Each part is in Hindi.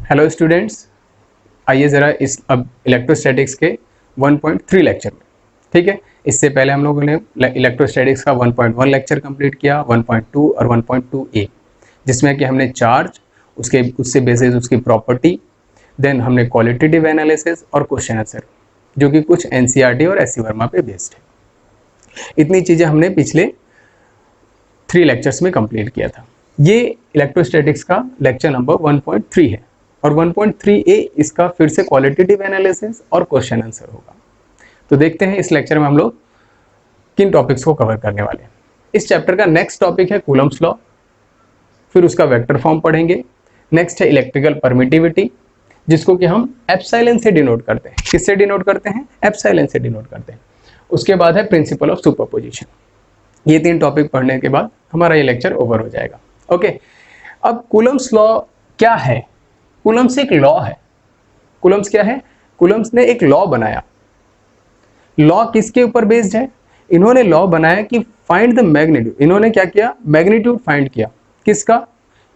हेलो स्टूडेंट्स, आइए ज़रा इस अब इलेक्ट्रोस्टैटिक्स के 1.3 लेक्चर में। ठीक है, इससे पहले हम लोगों ने इलेक्ट्रोस्टैटिक्स का 1.1 लेक्चर कंप्लीट किया, 1.2 और 1.2a, जिसमें कि हमने चार्ज, उससे बेसिस उसकी प्रॉपर्टी, देन हमने क्वालिटेटिव एनालिसिस और क्वेश्चन आंसर, जो कि कुछ एनसीईआरटी और एससी वर्मा पे बेस्ड है। इतनी चीज़ें हमने पिछले 3 लेक्चर्स में कंप्लीट किया था। ये इलेक्ट्रोस्टैटिक्स का लेक्चर नंबर 1.3 है और 1.3a इसका फिर से क्वालिटेटिव एनालिसिस और क्वेश्चन आंसर होगा। तो देखते हैं इस लेक्चर में हम लोग किन टॉपिक्स को कवर करने वाले हैं। इस चैप्टर का नेक्स्ट टॉपिक है कूलम्स लॉ, फिर उसका वेक्टर फॉर्म पढ़ेंगे। नेक्स्ट है इलेक्ट्रिकल परमिटिविटी, जिसको कि हम एप्सिलॉन से डिनोट करते हैं। किससे डिनोट करते हैं? एप्सिलॉन से डिनोट करते हैं। उसके बाद है प्रिंसिपल ऑफ सुपरपोजिशन। ये 3 टॉपिक पढ़ने के बाद हमारा ये लेक्चर ओवर हो जाएगा। ओके, अब कूलम्स लॉ क्या है? कूलम्स एक लॉ है। कूलम्स क्या है? कूलम्स ने एक लॉ बनाया। लॉ किसके ऊपर बेस्ड है? इन्होंने लॉ बनाया कि फाइंड द मैग्नीट्यूड। इन्होंने क्या किया? मैग्नीट्यूड फाइंड किया। किसका?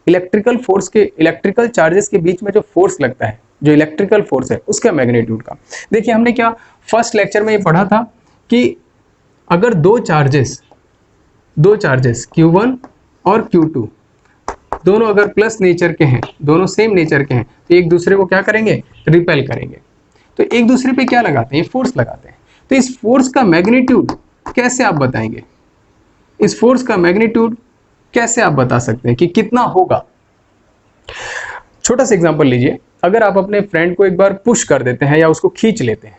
इलेक्ट्रिकल फोर्स के, इलेक्ट्रिकल चार्जेस के बीच में जो फोर्स लगता है, जो इलेक्ट्रिकल फोर्स है, उसका मैग्नीट्यूड का। देखिए, हमने क्या फर्स्ट लेक्चर में ये पढ़ा था कि अगर दो चार्जेस Q1 और Q2 दोनों अगर प्लस नेचर के हैं, दोनों सेम नेचर के हैं, तो एक दूसरे को क्या करेंगे? रिपेल करेंगे। तो एक दूसरे पे क्या लगाते हैं? फोर्स लगाते हैं। तो इस फोर्स का मैग्नीट्यूड कैसे आप बताएंगे? इस फोर्स का मैग्नीट्यूड कैसे आप बता सकते हैं कि कितना होगा? छोटा सा एग्जांपल लीजिए। अगर आप अपने फ्रेंड को एक बार पुश कर देते हैं या उसको खींच लेते हैं,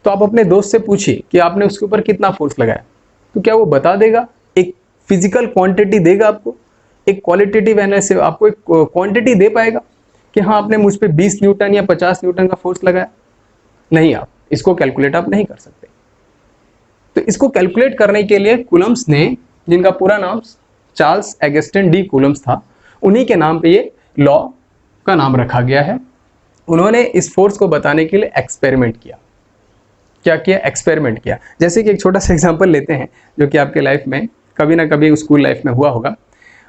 तो आप अपने दोस्त से पूछिए कि आपने उसके ऊपर कितना फोर्स लगाया, तो क्या वो बता देगा? एक फिजिकल क्वांटिटी देगा आपको? एक क्वालिटेटिव एनालिसिस आपको एक क्वांटिटी दे पाएगा कि हाँ आपने मुझ पे 20 न्यूटन या 50 न्यूटन का फोर्स लगाया? नहीं, आप इसको कैलकुलेट आप नहीं कर सकते। तो इसको कैलकुलेट करने के लिए कूलम्स ने, जिनका पूरा नाम चार्ल्स ऑगस्टिन डी कूलम्स था, उन्हीं के नाम पे ये लॉ का नाम रखा गया है। उन्होंने इस फोर्स को बताने के लिए एक्सपेरिमेंट किया। क्या किया? एक्सपेरिमेंट किया। जैसे कि एक छोटा सा एग्जांपल लेते हैं, जो कि आपके लाइफ में कभी ना कभी स्कूल लाइफ में हुआ होगा।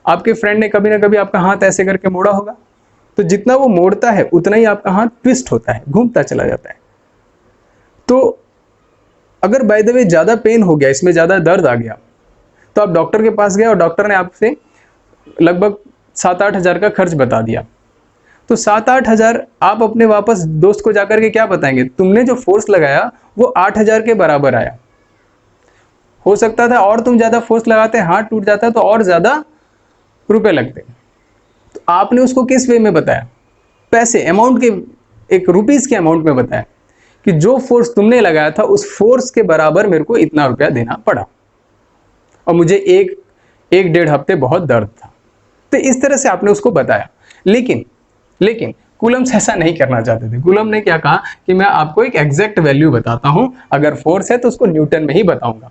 आपके फ्रेंड ने कभी ना कभी आपका हाथ ऐसे करके मोड़ा होगा, तो जितना वो मोड़ता है उतना ही आपका हाथ ट्विस्ट होता है, घूमता चला जाता है। तो अगर बाय द वे ज्यादा पेन हो गया, इसमें ज्यादा दर्द आ गया, तो आप डॉक्टर के पास गए और डॉक्टर ने आपसे लगभग 7-8 हज़ार का खर्च बता दिया। तो 7-8 हज़ार आप अपने वापस दोस्त को जाकर के क्या बताएंगे? तुमने जो फोर्स लगाया वो 8 हज़ार के बराबर आया। हो सकता था और तुम ज्यादा फोर्स लगाते, हाथ टूट जाता तो और ज्यादा रुपए लगते। तो आपने उसको किस वे में बताया? पैसे, अमाउंट के, एक रुपीस के अमाउंट में बताया कि जो फोर्स तुमने लगाया था उस फोर्स के बराबर मेरे को इतना रुपया देना पड़ा और मुझे एक 1-1.5 हफ्ते बहुत दर्द था। तो इस तरह से आपने उसको बताया। लेकिन कूलम्स ऐसा नहीं करना चाहते थे। कूलम ने क्या कहा कि मैं आपको एक एग्जैक्ट वैल्यू बताता हूं, अगर फोर्स है तो उसको न्यूटन में ही बताऊंगा,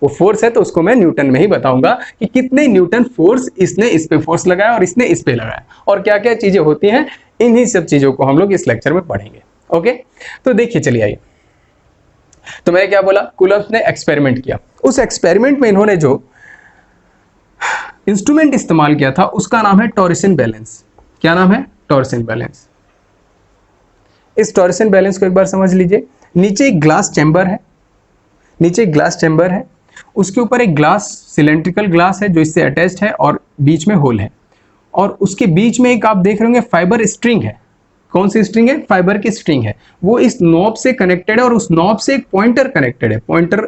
वो फोर्स है तो उसको मैं न्यूटन में ही बताऊंगा कि कितने न्यूटन फोर्स इसने इस पे फोर्स लगाया और इसने इस पे लगाया, और क्या क्या चीजें होती हैं। इन्हीं सब चीजों को हम लोग इस लेक्चर में पढ़ेंगे। ओके, तो देखिए, चलिए आइए। तो मैं क्या बोला? कूलम्स ने एक्सपेरिमेंट किया। उस एक्सपेरिमेंट में इन्होंने जो इंस्ट्रूमेंट इस्तेमाल किया था उसका नाम है टॉरसन बैलेंस। क्या नाम है? टॉरसन बैलेंस। इस टॉरसन बैलेंस को एक बार समझ लीजिए। नीचे एक ग्लास चैम्बर है, उसके ऊपर एक ग्लास, सिलेंड्रिकल ग्लास है जो इससे अटैच्ड है और बीच में होल है, और उसके बीच में एक आप देख रहे होंगे फाइबर स्ट्रिंग है। कौन सी स्ट्रिंग है? फाइबर की स्ट्रिंग है। वो इस नॉब से कनेक्टेड है और उस नॉब से एक पॉइंटर कनेक्टेड है। पॉइंटर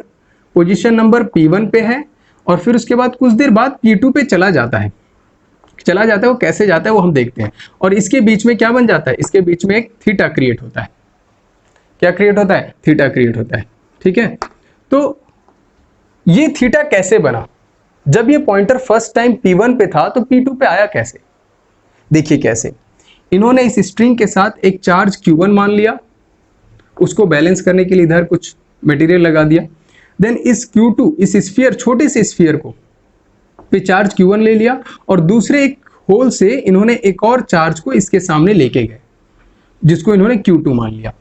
पोजीशन नंबर P1 पे है और फिर उसके बाद कुछ देर बाद P2 पे चला जाता है। वो कैसे जाता है वो हम देखते हैं। और इसके बीच में क्या बन जाता है? इसके बीच में एक थीटा क्रिएट होता है। क्या क्रिएट होता है? थीटा क्रिएट होता है। ठीक है, तो ये थीटा कैसे बना? जब ये पॉइंटर फर्स्ट टाइम P1 पे था तो P2 पे आया कैसे? देखिए कैसे। इन्होंने इस स्ट्रिंग के साथ एक चार्ज Q1 मान लिया, उसको बैलेंस करने के लिए इधर कुछ मटेरियल लगा दिया। देन इस Q2, इस स्फीयर, छोटे से स्फीयर को पे चार्ज Q1 ले लिया और दूसरे एक होल से इन्होंने एक और चार्ज को इसके सामने लेके गए, जिसको इन्होंने Q2 मान लिया।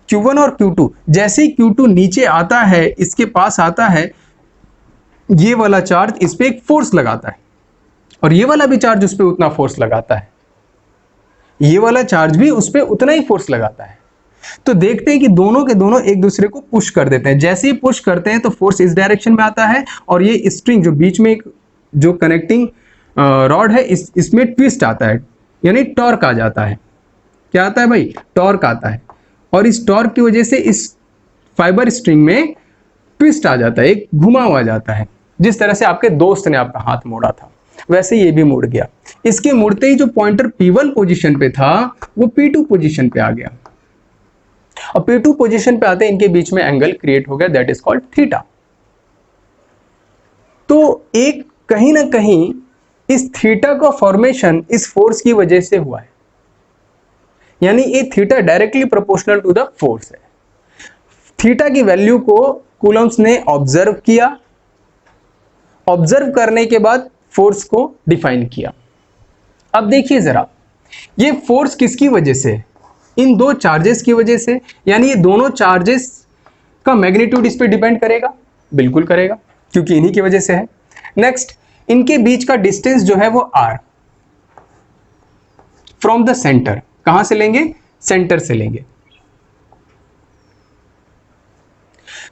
Q1 और Q2, जैसे ही Q2 नीचे आता है, इसके पास आता है, ये वाला चार्ज इस पे एक फोर्स लगाता है और ये वाला भी चार्ज उस पे उतना फोर्स लगाता है। ये वाला चार्ज भी उस पर उतना ही फोर्स लगाता है। तो देखते हैं कि दोनों के दोनों एक दूसरे को पुश कर देते हैं। जैसे ही पुश करते हैं तो फोर्स इस डायरेक्शन में आता है और ये स्ट्रिंग जो बीच में एक जो कनेक्टिंग रॉड है इसमें ट्विस्ट आता है, यानी टॉर्क आ जाता है। क्या आता है भाई? टॉर्क आता है। और इस टॉर्क की वजह से इस फाइबर स्ट्रिंग में ट्विस्ट आ जाता है, एक घुमाव आ जाता है। जिस तरह से आपके दोस्त ने आपका हाथ मोड़ा था वैसे ये भी मुड़ गया। इसके मुड़ते ही जो पॉइंटर P1 पोजीशन पे था वो P2 पोजीशन पे आ गया और P2 पोजीशन पे आते हैं इनके बीच में एंगल क्रिएट हो गया, दैट इज कॉल्ड थीटा। तो एक कहीं ना कहीं इस थीटा का फॉर्मेशन इस फोर्स की वजह से हुआ है, यानी ये theta directly proportional to the force है। थीटा की वैल्यू को कूलम्स ने ऑब्जर्व किया, ऑब्जर्व करने के बाद फोर्स को डिफाइन किया। अब देखिए जरा, ये फोर्स किसकी वजह से? इन दो चार्जेस की वजह से, यानी ये दोनों चार्जेस का मैग्नीट्यूड इस पे डिपेंड करेगा, बिल्कुल करेगा, क्योंकि इन्हीं की वजह से है। नेक्स्ट, इनके बीच का डिस्टेंस जो है वो r फ्रॉम द सेंटर, कहां से लेंगे? सेंटर से लेंगे।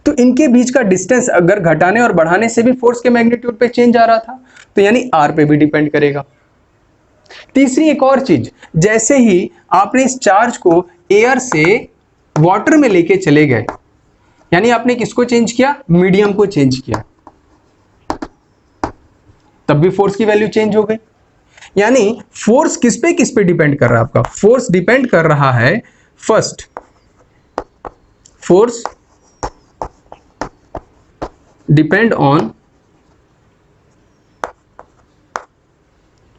तो इनके बीच का डिस्टेंस अगर घटाने और बढ़ाने से भी फोर्स के मैग्नीट्यूड पे चेंज आ रहा था, तो यानी r पे भी डिपेंड करेगा। तीसरी एक और चीज, जैसे ही आपने इस चार्ज को एयर से वाटर में लेके चले गए, यानी आपने किसको चेंज किया? मीडियम को चेंज किया, तब भी फोर्स की वैल्यू चेंज हो गई। यानी फोर्स किस पे डिपेंड कर रहा है आपका? फोर्स डिपेंड कर रहा है, first force depend on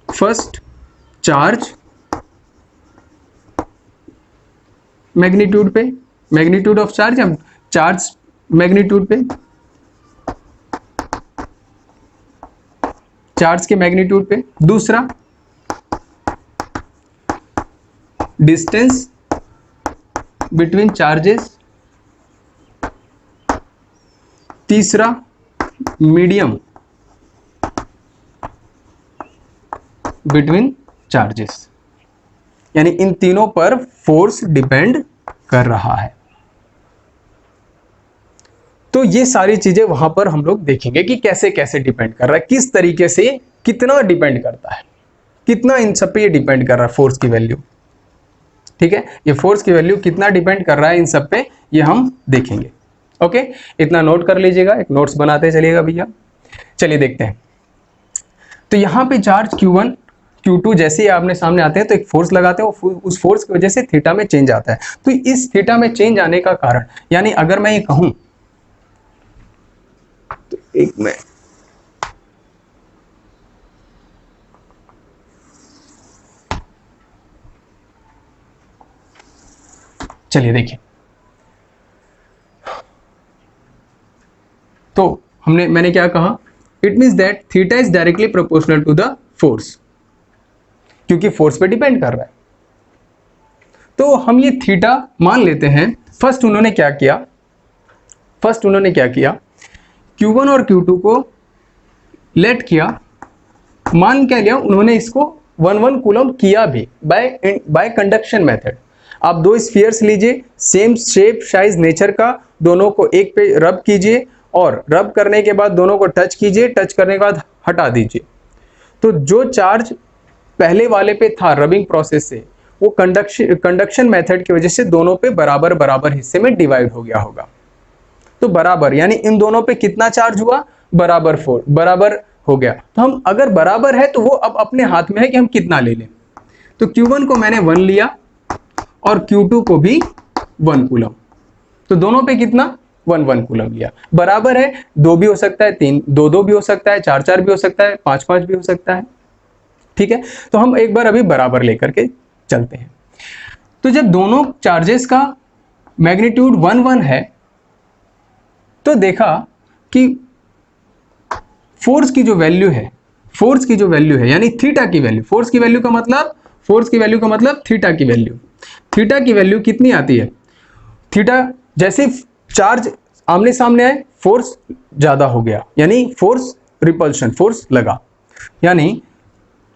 first charge magnitude पे, मैग्नीट्यूड ऑफ चार्ज या चार्ज मैग्नीट्यूड पे, चार्ज के मैग्नीट्यूड पे। दूसरा डिस्टेंस बिटवीन चार्जेस। तीसरा मीडियम बिटवीन चार्जेस। यानी इन तीनों पर फोर्स डिपेंड कर रहा है। तो ये सारी चीजें वहां पर हम लोग देखेंगे कि कैसे कैसे डिपेंड कर रहा है, किस तरीके से, कितना डिपेंड करता है, कितना इन सब पे ये डिपेंड कर रहा है फोर्स की वैल्यू। ठीक है, ये फोर्स की वैल्यू कितना डिपेंड कर रहा है इन सब पे, ये हम देखेंगे। ओके, इतना नोट कर लीजिएगा, एक नोट्स बनाते चलिएगा भैया। चलिए देखते हैं। तो यहां पे चार्ज Q1 Q2 जैसे ही आपने सामने आते हैं तो एक फोर्स लगाते हैं, उस फोर्स की वजह से थीटा में चेंज आता है। तो इस थीटा में चेंज आने का कारण, यानी अगर मैं ये कहूं तो एक मैं चलिए देखिए, तो मैंने क्या कहा? It means that theta is directly proportional to the force, क्योंकि फोर्स पे डिपेंड कर रहा है। तो हम ये थीटा मान लेते हैं। फर्स्ट उन्होंने क्या किया? Q1 और Q2 को लेट किया, मान क्या लिया उन्होंने? इसको 1 कूलम किया भी बाय कंडक्शन मेथड। आप दो स्फीयर्स लीजिए, सेम शेप साइज नेचर का, दोनों को एक पे रब कीजिए और रब करने के बाद दोनों को टच कीजिए, टच करने के बाद हटा दीजिए। तो जो चार्ज पहले वाले पे था रबिंग प्रोसेस से, वो कंडक्शन मेथड की वजह से दोनों पे बराबर बराबर हिस्से में डिवाइड हो गया होगा। तो बराबर यानी इन दोनों पे कितना चार्ज हुआ? बराबर हो गया। तो हम अगर बराबर है तो वो अब अपने हाथ में है कि हम कितना ले लें। तो Q1 को मैंने 1 लिया और Q2 को भी 1 कूलम, तो दोनों पे कितना? 1 कूलम लिया। बराबर है, 2 भी हो सकता है, 3 2 भी हो सकता है, 4 भी हो सकता है, 5 भी हो सकता है। ठीक है, तो हम एक बार अभी बराबर लेकर के चलते हैं। तो जब दोनों चार्जेस का मैग्नीट्यूड 1 है तो देखा कि फोर्स की जो वैल्यू है यानी थीटा की वैल्यू, फोर्स की वैल्यू का मतलब थीटा की वैल्यू कितनी आती है? थीटा जैसे चार्ज आमने सामने आए, फोर्स ज्यादा हो गया, यानी फोर्स रिपल्शन, फोर्स लगा, यानी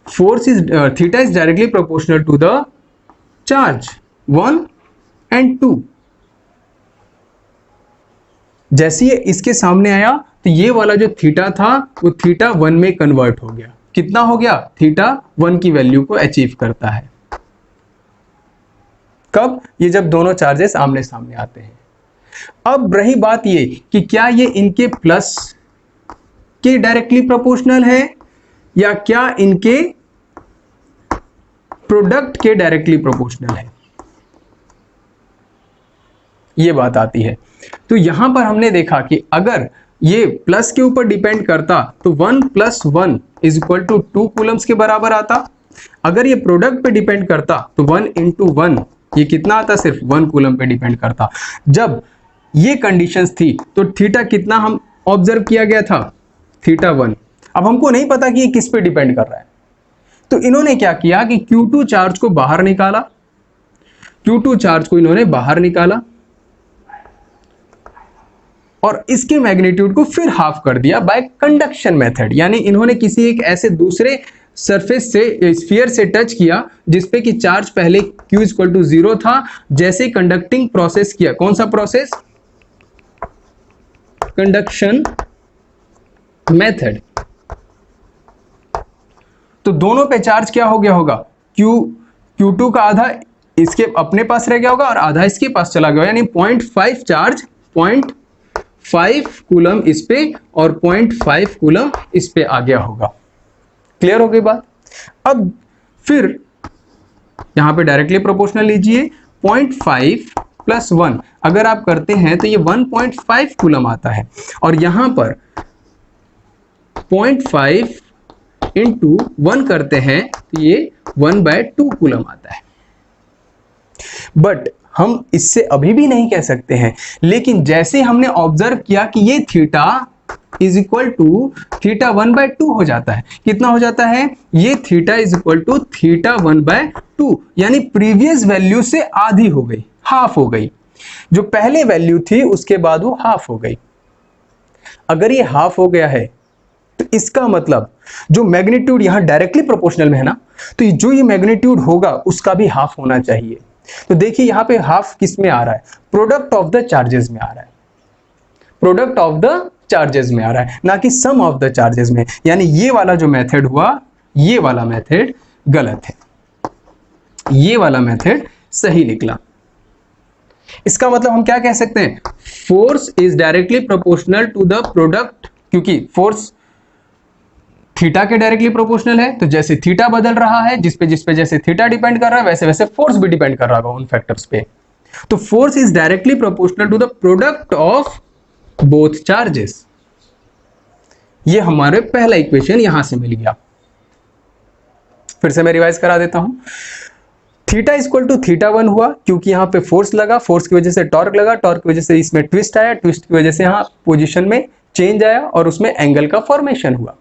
theta is directly proportional to the charge 1 and 2। जैसे ये इसके सामने आया तो ये वाला जो थीटा था वो थीटा 1 में कन्वर्ट हो गया। कितना हो गया? थीटा 1 की वैल्यू को अचीव करता है। कब? ये जब दोनों चार्जेस आमने सामने आते हैं। अब रही बात ये कि क्या ये इनके प्लस के डायरेक्टली प्रोपोर्शनल है या क्या इनके प्रोडक्ट के डायरेक्टली प्रोपोर्शनल है, ये बात आती है। तो यहां पर हमने देखा कि अगर ये प्लस के ऊपर डिपेंड करता तो 1 + 1 = 2 कूलम्स के बराबर आता। अगर ये प्रोडक्ट पे डिपेंड करता तो 1 × 1 ये कितना आता? सिर्फ 1 कूलम पे डिपेंड करता। जब ये कंडीशंस थी तो थीटा कितना हम ऑब्जर्व किया गया था? थीटा 1। अब हमको नहीं पता कि ये किस पे डिपेंड कर रहा है, तो इन्होंने क्या किया कि Q2 चार्ज को बाहर निकाला। Q2 चार्ज को इन्होंने बाहर निकाला और इसके मैग्नीट्यूड को फिर हाफ कर दिया बाय कंडक्शन मेथड। यानी इन्होंने किसी एक ऐसे दूसरे सरफेस से, स्फीयर से टच किया जिसपे कि चार्ज पहले Q = 0 था। जैसे कंडक्टिंग प्रोसेस किया, कौन सा प्रोसेस? Conduction method. तो दोनों पे चार्ज क्या हो गया होगा? Q2 का आधा इसके अपने पास रह गया होगा और आधा इसके पास चला गया, यानी 0.5 चार्ज 0.5 कूलम इस पे और 0.5 कूलम इस पे आ गया होगा। क्लियर हो गई बात? अब फिर यहां पे डायरेक्टली प्रोपोर्शनल लीजिए। 0.5 + 1 अगर आप करते हैं तो ये 1.5 कूलम आता है और यहां पर 0.5 × 1 करते हैं तो ये 1/2 कूलम आता है। बट हम इससे अभी भी नहीं कह सकते हैं, लेकिन जैसे हमने ऑब्जर्व किया कि ये थीटा = थीटा 1/2 हो जाता है। कितना हो जाता है? ये थीटा = थीटा 1/2, यानी प्रीवियस वैल्यू से आधी हो गई, हाफ हो गई। जो पहले वैल्यू थी उसके बाद वो हाफ हो गई। अगर ये हाफ हो गया है तो इसका मतलब जो मैग्नीट्यूड यहां डायरेक्टली प्रोपोर्शनल में है ना, तो जो ये मैग्नीट्यूड होगा उसका भी हाफ होना चाहिए। तो देखिए यहां पे हाफ किस में आ रहा है? प्रोडक्ट ऑफ द चार्जेस में आ रहा है। प्रोडक्ट ऑफ द चार्जेस में आ रहा है, ना कि सम ऑफ द चार्जेस में। यानी ये वाला जो मेथड हुआ, ये वाला मेथड गलत है, ये वाला मेथड सही निकला। इसका मतलब हम क्या कह सकते हैं? Force is directly proportional to the product, क्योंकि फोर्स थीटा के डायरेक्टली प्रोपोर्शनल है। तो जैसे थीटा बदल रहा है, जिस पे जैसे थीटा डिपेंड कर रहा है, वैसे वैसे फोर्स भी डिपेंड कर रहा होगा उन फैक्टर्स पे। तो force is directly proportional to the product of both charges. ये हमारे पहला इक्वेशन यहां से मिल गया। फिर से मैं रिवाइज करा देता हूं। थीटा = थीटा 1 हुआ क्योंकि यहां पे फोर्स लगा, फोर्स की वजह से टॉर्क लगा, टॉर्क की वजह से इसमें ट्विस्ट आया, ट्विस्ट की वजह से यहां पोजीशन में चेंज आया और उसमें एंगल का फॉर्मेशन हुआ।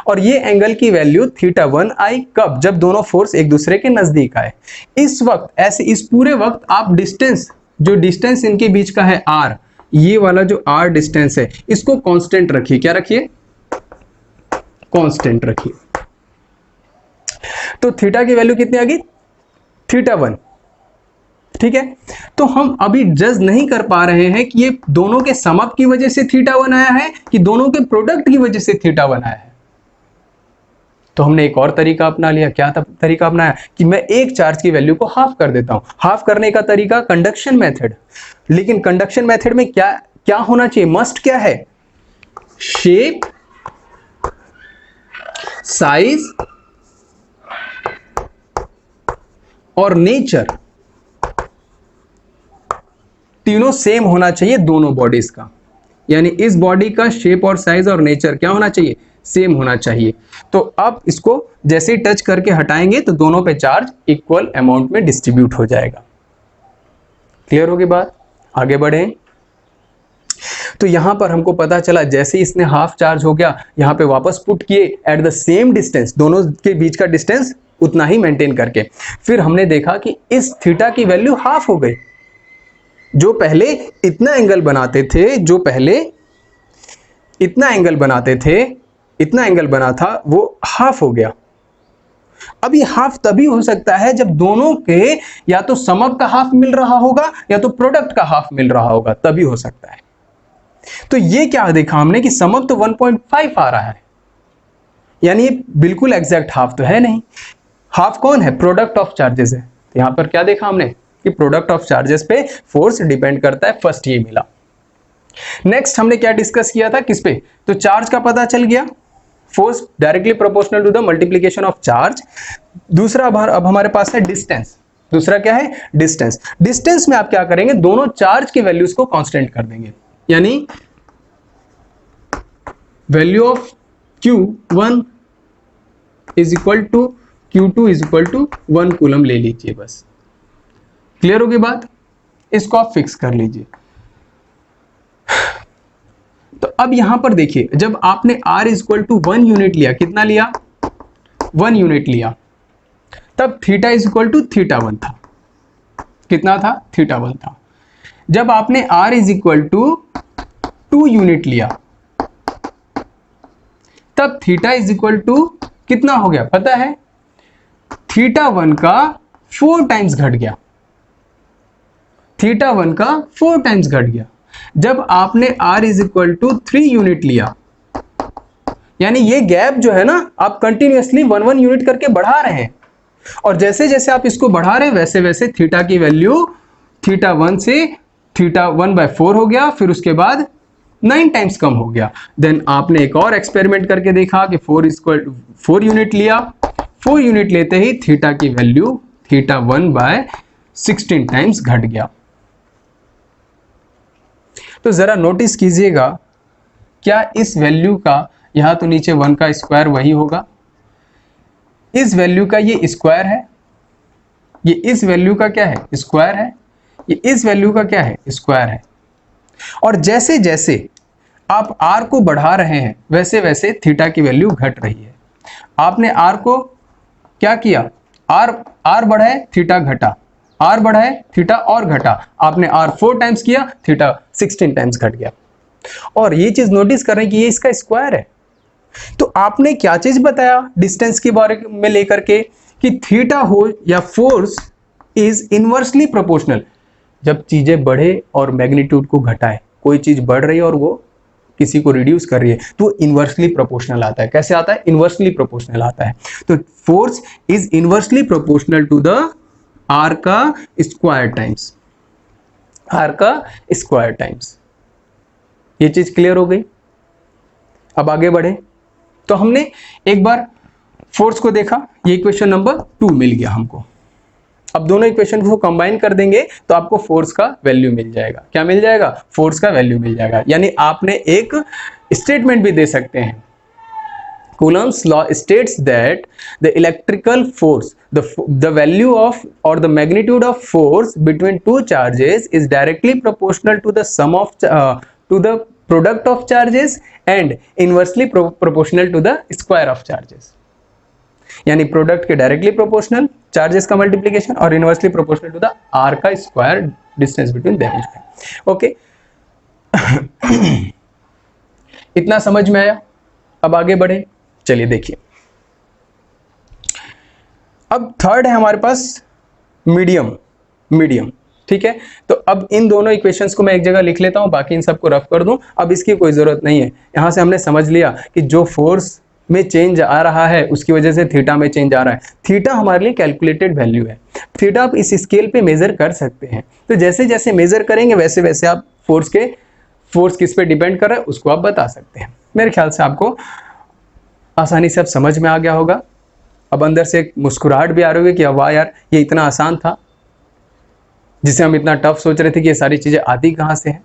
और ये एंगल की वैल्यू थीटा 1 आई कब? जब दोनों फोर्स एक दूसरे के नजदीक आए। इस वक्त ऐसे इस पूरे वक्त आप डिस्टेंस, जो डिस्टेंस इनके बीच का है r, ये वाला जो r डिस्टेंस है इसको कांस्टेंट रखिए। क्या रखिए? कांस्टेंट रखिए। तो थीटा की वैल्यू कितनी आ गई? थीटा 1। ठीक है, तो हम अभी जज नहीं कर पा रहे हैं कि ये दोनों के सम अप की वजह से थीटा 1 आया है कि दोनों के प्रोडक्ट की वजह से थीटा 1 आया है। तो हमने एक और तरीका अपना लिया। क्या तरीका अपनाया? कि मैं एक चार्ज की वैल्यू को हाफ कर देता हूं। हाफ करने का तरीका कंडक्शन मेथड। लेकिन कंडक्शन मेथड में क्या क्या होना चाहिए? मस्ट क्या है? शेप, साइज और नेचर, तीनों सेम होना चाहिए दोनों बॉडीज का। यानी इस बॉडी का शेप और साइज और नेचर क्या होना चाहिए? सेम होना चाहिए। तो अब इसको जैसे ही टच करके हटाएंगे तो दोनों पे चार्ज इक्वल अमाउंट में डिस्ट्रीब्यूट हो जाएगा। क्लियर होगी बात? आगे बढ़ें। तो यहां पर हमको पता चला जैसे इसने हाफ चार्ज हो गया, यहां पे वापस पुट किए एट द सेम डिस्टेंस, दोनों के बीच का डिस्टेंस उतना ही मेंटेन करके। फिर हमने देखा कि इस थीटा की वैल्यू हाफ हो गई। जो पहले इतना एंगल बनाते थे, जो पहले इतना एंगल बनाते थे, इतना एंगल बना था, वो हाफ हो गया। अब ये हाफ तभी हो सकता है जब दोनों के या तो सम अप का हाफ मिल रहा होगा या तो प्रोडक्ट का हाफ मिल रहा होगा, तभी हो सकता है। तो ये क्या देखा हमने कि सम अप तो 1.5 आ रहा है, यानी ये बिल्कुल एग्जैक्ट हाफ तो है नहीं। हाफ कौन है? प्रोडक्ट ऑफ चार्जेस है। तो यहां पर क्या देखा हमने कि प्रोडक्ट ऑफ चार्जेस पे फोर्स डिपेंड करता है, फर्स्ट ये मिला। नेक्स्ट हमने क्या डिस्कस किया था, किस पे? तो चार्ज का पता चल गया, force directly proportional to the multiplication of charge. दूसरा अब हमारे पास है डिस्टेंस। दूसरा क्या है? डिस्टेंस। डिस्टेंस में आप क्या करेंगे, दोनों चार्ज के वैल्यूज को कांस्टेंट कर देंगे, यानी value of Q1 is equal to Q2 is equal to 1 coulomb ले लीजिए, बस। क्लियर होगी बात? इसको आप फिक्स कर लीजिए। तो अब यहां पर देखिए, जब आपने R इक्वल टू 1 यूनिट लिया, कितना लिया? 1 यूनिट लिया, तब थीटा इज इक्वल टू θ1 था। कितना था? θ1 था। जब आपने R is equal to 2 unit लिया, तब थीटा इज इक्वल टू कितना हो गया पता है? θ1 का 4 टाइम्स घट गया। θ1 का 4 टाइम्स घट गया। जब आपने R is equal to 3 unit लिया, यानी ये गैप जो है ना, आप कंटिन्यूअसली 1 यूनिट करके बढ़ा रहे हैं, और जैसे जैसे आप इसको बढ़ा रहे हैं वैसे वैसे थीटा की वैल्यू θ1 से θ1/4 हो गया, फिर उसके बाद 9 टाइम्स कम हो गया। देन आपने एक और एक्सपेरिमेंट करके देखा कि 4 यूनिट लिया, 4 यूनिट लेते ही थीटा की वैल्यू θ1/16 टाइम्स घट गया। तो जरा नोटिस कीजिएगा, क्या इस वैल्यू का यहां तो नीचे 1 का स्क्वायर वही होगा, इस वैल्यू का ये स्क्वायर है, ये इस वैल्यू का क्या है? स्क्वायर है, ये इस वैल्यू का क्या है? स्क्वायर है। और जैसे जैसे आप R को बढ़ा रहे हैं वैसे वैसे थीटा की वैल्यू घट रही है। आपने R को क्या किया? R बढ़ाए, थीटा घटा, R बढ़ाए, थीटा और घटा। आपने R 4 टाइम्स किया, थीटा 16 टाइम्स घट गया। और ये चीज नोटिस कर रहे हैं कि ये इसका स्क्वायर है। तो आपने क्या चीज बताया डिस्टेंस के बारे में लेकर के, कि थीटा हो या फोर्स इज इनवर्सली प्रोपोर्शनल। जब चीजें बढ़े और मैग्नीट्यूड को घटाए, कोई चीज बढ़ रही है और वो किसी को रिड्यूस कर रही है, तो इनवर्सली प्रोपोर्शनल आता है। कैसे आता है? इनवर्सली प्रोपोर्शनल आता है। तो force is inversely proportional to the R का स्क्वायर टाइम्स, R का स्क्वायर टाइम्स। ये चीज क्लियर हो गई? अब आगे बढ़े। तो हमने एक बार फोर्स को देखा, ये इक्वेशन नंबर 2 मिल गया हमको। अब दोनों इक्वेशन को कंबाइन कर देंगे तो आपको फोर्स का वैल्यू मिल जाएगा। क्या मिल जाएगा? फोर्स का वैल्यू मिल जाएगा। यानी आपने एक स्टेटमेंट भी दे सकते हैं, Coulomb's law states that the electrical force, the value of or the magnitude of force between two charges is directly proportional to the sum of to the product of charges and inversely proportional to the square of charges। यानी प्रोडक्ट के डायरेक्टली प्रोपोर्शनल चार्जेस का मल्टीप्लिकेशन और inversely proportional to the R का square, distance between them. Okay, इतना समझ में आया? अब आगे बढ़े, चलिए देखिए। अब थर्ड है हमारे पास मीडियम। ठीक है, तो अब इन दोनों इक्वेशंस को मैं एक जगह लिख लेता हूं, बाकी इन सबको रफ कर दूं। अब इसकी कोई जरूरत नहीं है। यहां से हमने समझ लिया कि जो फोर्स में चेंज आ रहा है उसकी वजह से थीटा में चेंज आ रहा है। थीटा हमारे लिए कैलकुलेटेड वैल्यू है। थीटा आप इस स्केल पे मेजर कर सकते हैं। तो जैसे जैसे मेजर करेंगे वैसे वैसे आप फोर्स किस पे डिपेंड कर रहा है उसको आप बता सकते हैं। मेरे ख्याल से आपको आसानी से अब समझ में आ गया होगा। अब अंदर से एक मुस्कुराहट भी आ रही होगी कि वाह यार, ये इतना आसान था जिसे हम इतना टफ सोच रहे थे कि ये सारी चीजें आती कहां से हैं।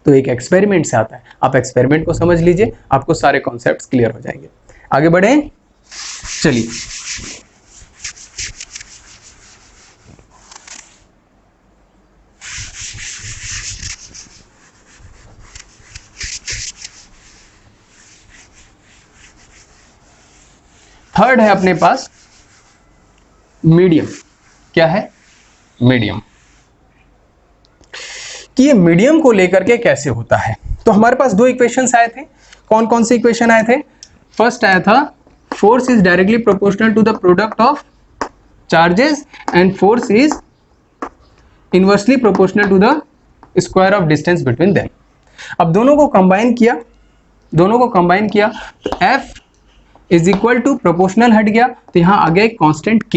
तो एक एक्सपेरिमेंट से आता है। आप एक्सपेरिमेंट को समझ लीजिए, आपको सारे कॉन्सेप्ट्स क्लियर हो जाएंगे। आगे बढ़े, चलिए। थर्ड है अपने पास मीडियम। क्या है? मीडियम। कि ये मीडियम को लेकर के कैसे होता है। तो हमारे पास दो इक्वेशंस आए थे। कौन कौन से इक्वेशन आए थे? फर्स्ट आया था force is directly proportional to the product of charges and force is inversely proportional to the square of distance between them. अब दोनों को कंबाइन किया, तो F is equal to proportional हट गया, तो यहां आ गया एक कांस्टेंट K,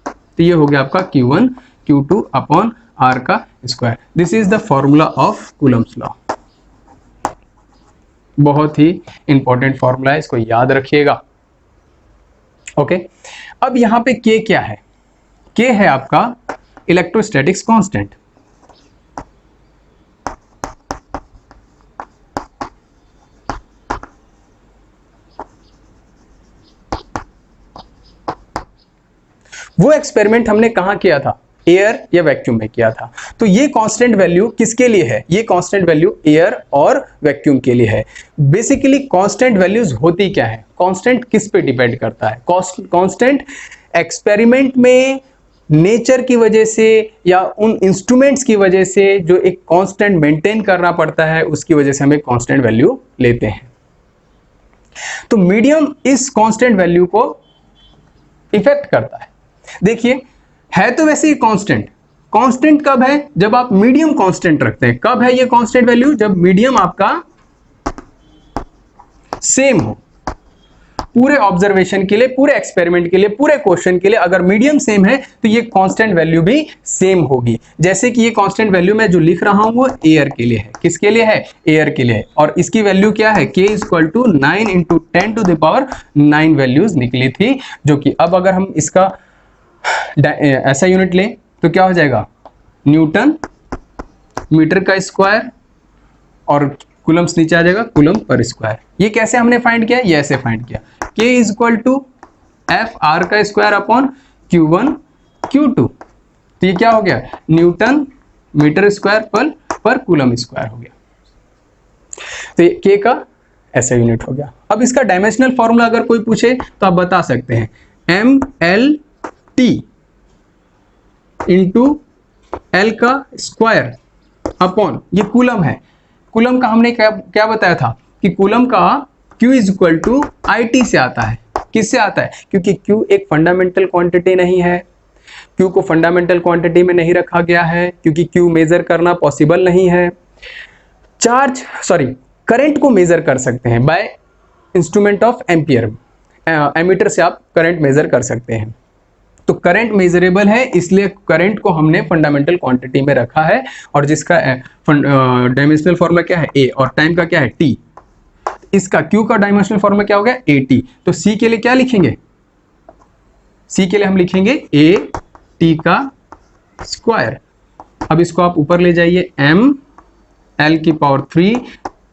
तो ये हो गया आपका Q1 Q2 अपॉन R का square. This is the formula of Coulomb's law. बहुत ही इंपॉर्टेंट फॉर्मूला है, इसको याद रखिएगा. ओके, अब यहां पे K क्या है? K है आपका इलेक्ट्रोस्टैटिक्स कांस्टेंट. वो एक्सपेरिमेंट हमने कहां किया था? एयर या वैक्यूम में किया था. तो ये कांस्टेंट वैल्यू किसके लिए है? ये कांस्टेंट वैल्यू एयर और वैक्यूम के लिए है. बेसिकली कांस्टेंट वैल्यूज होती क्या है? कांस्टेंट किस पे डिपेंड करता है? कांस्टेंट एक्सपेरिमेंट में नेचर की वजह से या उन इंस्ट्रूमेंट्स की वजह से जो एक कांस्टेंट मेंटेन करना पड़ता है, उसकी वजह से हमें कांस्टेंट वैल्यू लेते हैं. तो मीडियम इस कांस्टेंट वैल्यू को इफेक्ट करता है. देखिए, है तो वैसे ही कांस्टेंट. कांस्टेंट कब है? जब आप मीडियम कांस्टेंट रखते हैं. कब है ये कांस्टेंट वैल्यू? जब मीडियम आपका सेम हो. पूरे ऑब्जर्वेशन के लिए, पूरे एक्सपेरिमेंट के लिए, पूरे क्वेश्चन के लिए अगर मीडियम सेम है तो ये कांस्टेंट वैल्यू भी सेम होगी. जैसे कि ये कांस्टेंट वैल्यू मैं जो लिख रहा हूं वो एयर के लिए है. किसके लिए है? एयर के लिए है. और इसकी वैल्यू क्या है? K equal to 9 into 10 to the power 9 values निकली थी, जो कि अब अगर हम इसका ऐसा यूनिट लें तो क्या हो जाएगा? न्यूटन मीटर का स्क्वायर, और कूलम्स नीचे आ जाएगा कूलम पर स्क्वायर. ये कैसे हमने फाइंड किया? ये ऐसे फाइंड किया. K is equal to F R का स्क्वायर अपॉन Q1 Q2. तो ये क्या हो गया? न्यूटन मीटर स्क्वायर पर कूलम स्क्वायर हो गया. तो ये K का ऐसा यूनिट हो गया. अब इसका डायमेंशनल फॉर्मूला अगर कोई पूछे तो आप बता सकते हैं, MLT इंटू L का स्क्वायर अपॉन, ये कूलम है. कूलम का हमने क्या बताया था कि कूलम का Q is equal to IT से आता है. किससे आता है? क्योंकि Q एक फंडामेंटल क्वांटिटी नहीं है. Q को फंडामेंटल क्वांटिटी में नहीं रखा गया है क्योंकि Q मेजर करना पॉसिबल नहीं है. करंट को मेजर कर सकते हैं by instrument of ampere. Ammeter से आप करंट मेजर कर सकते हैं. तो करंट मेजरेबल है, इसलिए करंट को हमने फंडामेंटल क्वांटिटी में रखा है. और जिसका डायमेंशनल फॉर्मूला क्या है? A, और टाइम का क्या है? T. इसका Q का डायमेंशनल फॉर्मूला क्या हो गया? AT. तो C के लिए क्या लिखेंगे? C के लिए हम लिखेंगे AT का स्क्वायर. अब इसको आप ऊपर ले जाइए, M L की पावर 3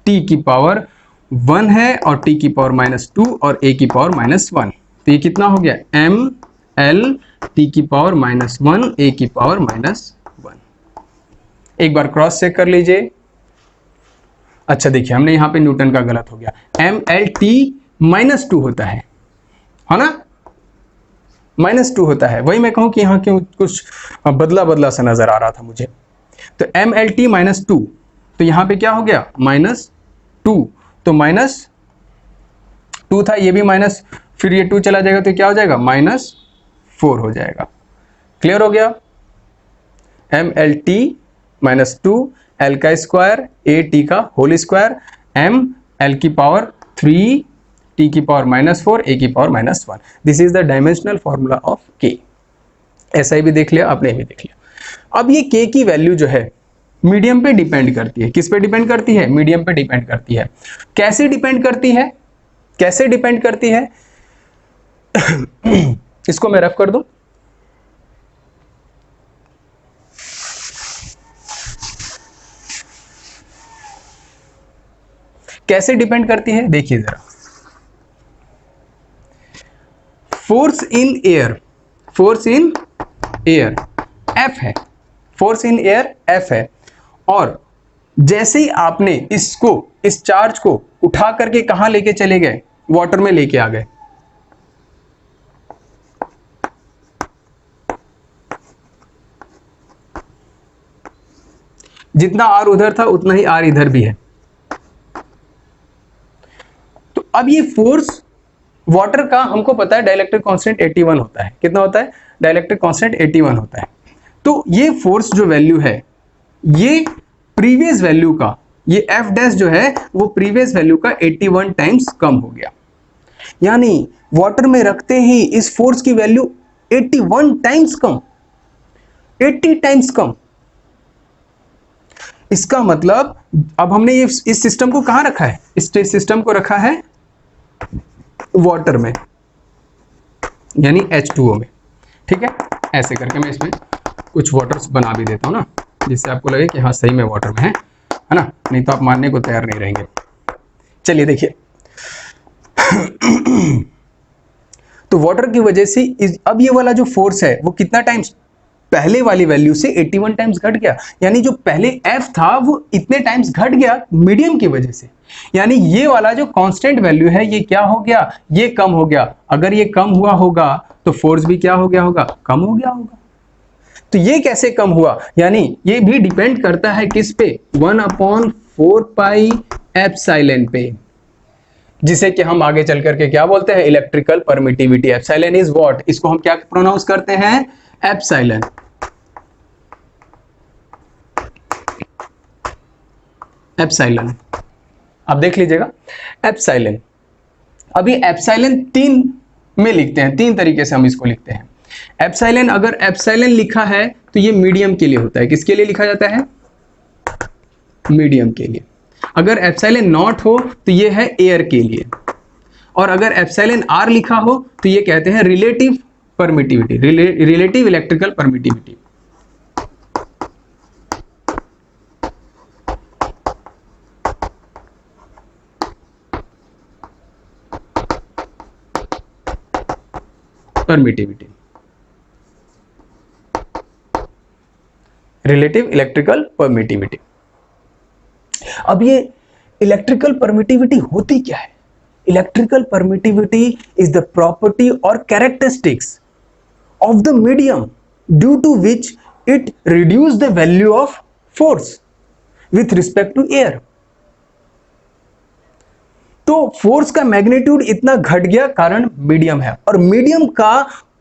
T की पावर 1 है, और T की पावर -2 और A की पावर -1. तो ये कितना हो गया? M L T की पावर -1 A की पावर -1. एक बार क्रॉस चेक कर लीजिए. अच्छा देखिए, हमने यहां पे न्यूटन का गलत हो गया. MLT -2 होता है ना? -2 होता है. वही मैं कहूं कि यहां क्यों कुछ बदला सा नजर आ रहा था मुझे. तो MLT -2, तो यहां पे क्या हो गया? -2. तो -2 था, ये भी माइनस, फिर ये 2 चला जाएगा तो क्या हो जाएगा? -4 हो जाएगा. क्लियर हो गया? MLT -2 L का स्क्वायर AT का होल स्क्वायर, M L की पावर 3 T की पावर -4 A की power -1. This is the dimensional formula of K. ऐसा ही भी देख लिया आपने, भी देख लिया. अब ये K की वैल्यू जो है मीडियम पे डिपेंड करती है. किस पे डिपेंड करती है? मीडियम पे डिपेंड करती है. कैसे डिपेंड करती है? कैसे डिपेंड करती है? इसको मैं रफ कर दूं. कैसे डिपेंड करती है? देखिए जरा. फोर्स इन एयर F है. फोर्स इन एयर F है. और जैसे ही आपने इस चार्ज को उठा करके कहां लेके चले गए? वाटर में लेके आ गए. जितना R उधर था उतना ही R इधर भी है. तो अब ये फोर्स वाटर का हमको पता है डाइलेक्ट्रिक कांस्टेंट 81 होता है। कितना होता है? डाइलेक्ट्रिक कांस्टेंट 81 होता है। तो ये फोर्स जो वैल्यू है ये प्रीवियस वैल्यू का, ये एफ डैश जो है वो प्रीवियस वैल्यू का 81 टाइम्स कम हो गया। यानी वाटर में रखते ही इस फोर्स की वैल्यू 81 टाइम्स कम, 80 टाइम्स कम। इसका मतलब अब हमने ये इस सिस्टम को कहां रखा है? इस सिस्टम को रखा है वाटर में, यानी H2O में। ठीक है, ऐसे करके मैं इसमें कुछ वाटर्स बना भी देता हूं ना, जिससे आपको लगे कि हाँ सही में वाटर में है ना, नहीं तो आप मानने को तैयार नहीं रहेंगे। चलिए देखिए तो वाटर की वजह से अब ये वाला जो फोर्स है वो कितना टाइम्स पहले वाली वैल्यू से 81 टाइम्स घट गया। यानी जो पहले F था वो इतने टाइम्स घट गया मीडियम की वजह से। यानी ये वाला जो कांस्टेंट वैल्यू है ये क्या हो गया? ये कम हो गया। अगर ये कम हुआ होगा तो फोर्स भी क्या हो गया होगा? कम हो गया होगा। तो ये कैसे कम हुआ? यानी ये भी डिपेंड करता है किस पे? 1/4 पाई एप्सिलॉन पे, जिसे कि हम आगे चल करके क्या बोलते हैं? Electrical permittivity. Epsilon is what? इसको हम क्या प्रोनाउंस करते हैं? एप्सिलॉन। एप्सिलॉन आप देख लीजिएगा, एप्सिलॉन। अभी एप्सिलॉन 3 में लिखते हैं, 3 तरीके से हम इसको लिखते हैं। एप्सिलॉन, अगर एप्सिलॉन लिखा है तो ये मीडियम के लिए होता है। किसके लिए लिखा जाता है? मीडियम के लिए। अगर एप्सिलॉन नॉट हो तो ये है एयर के लिए, और अगर एप्सिलॉन आर लिखा हो तो ये कहते हैं relative permittivity, relative electrical permittivity. Permittivity, relative electrical permittivity. अब ये इलेक्ट्रिकल परमिटिविटी होती क्या है? Electrical permittivity is the property और characteristics of the medium due to which it reduce the value of force with respect to air। तो फोर्स का मैग्नीट्यूड इतना घट गया कारण मीडियम है। और मीडियम का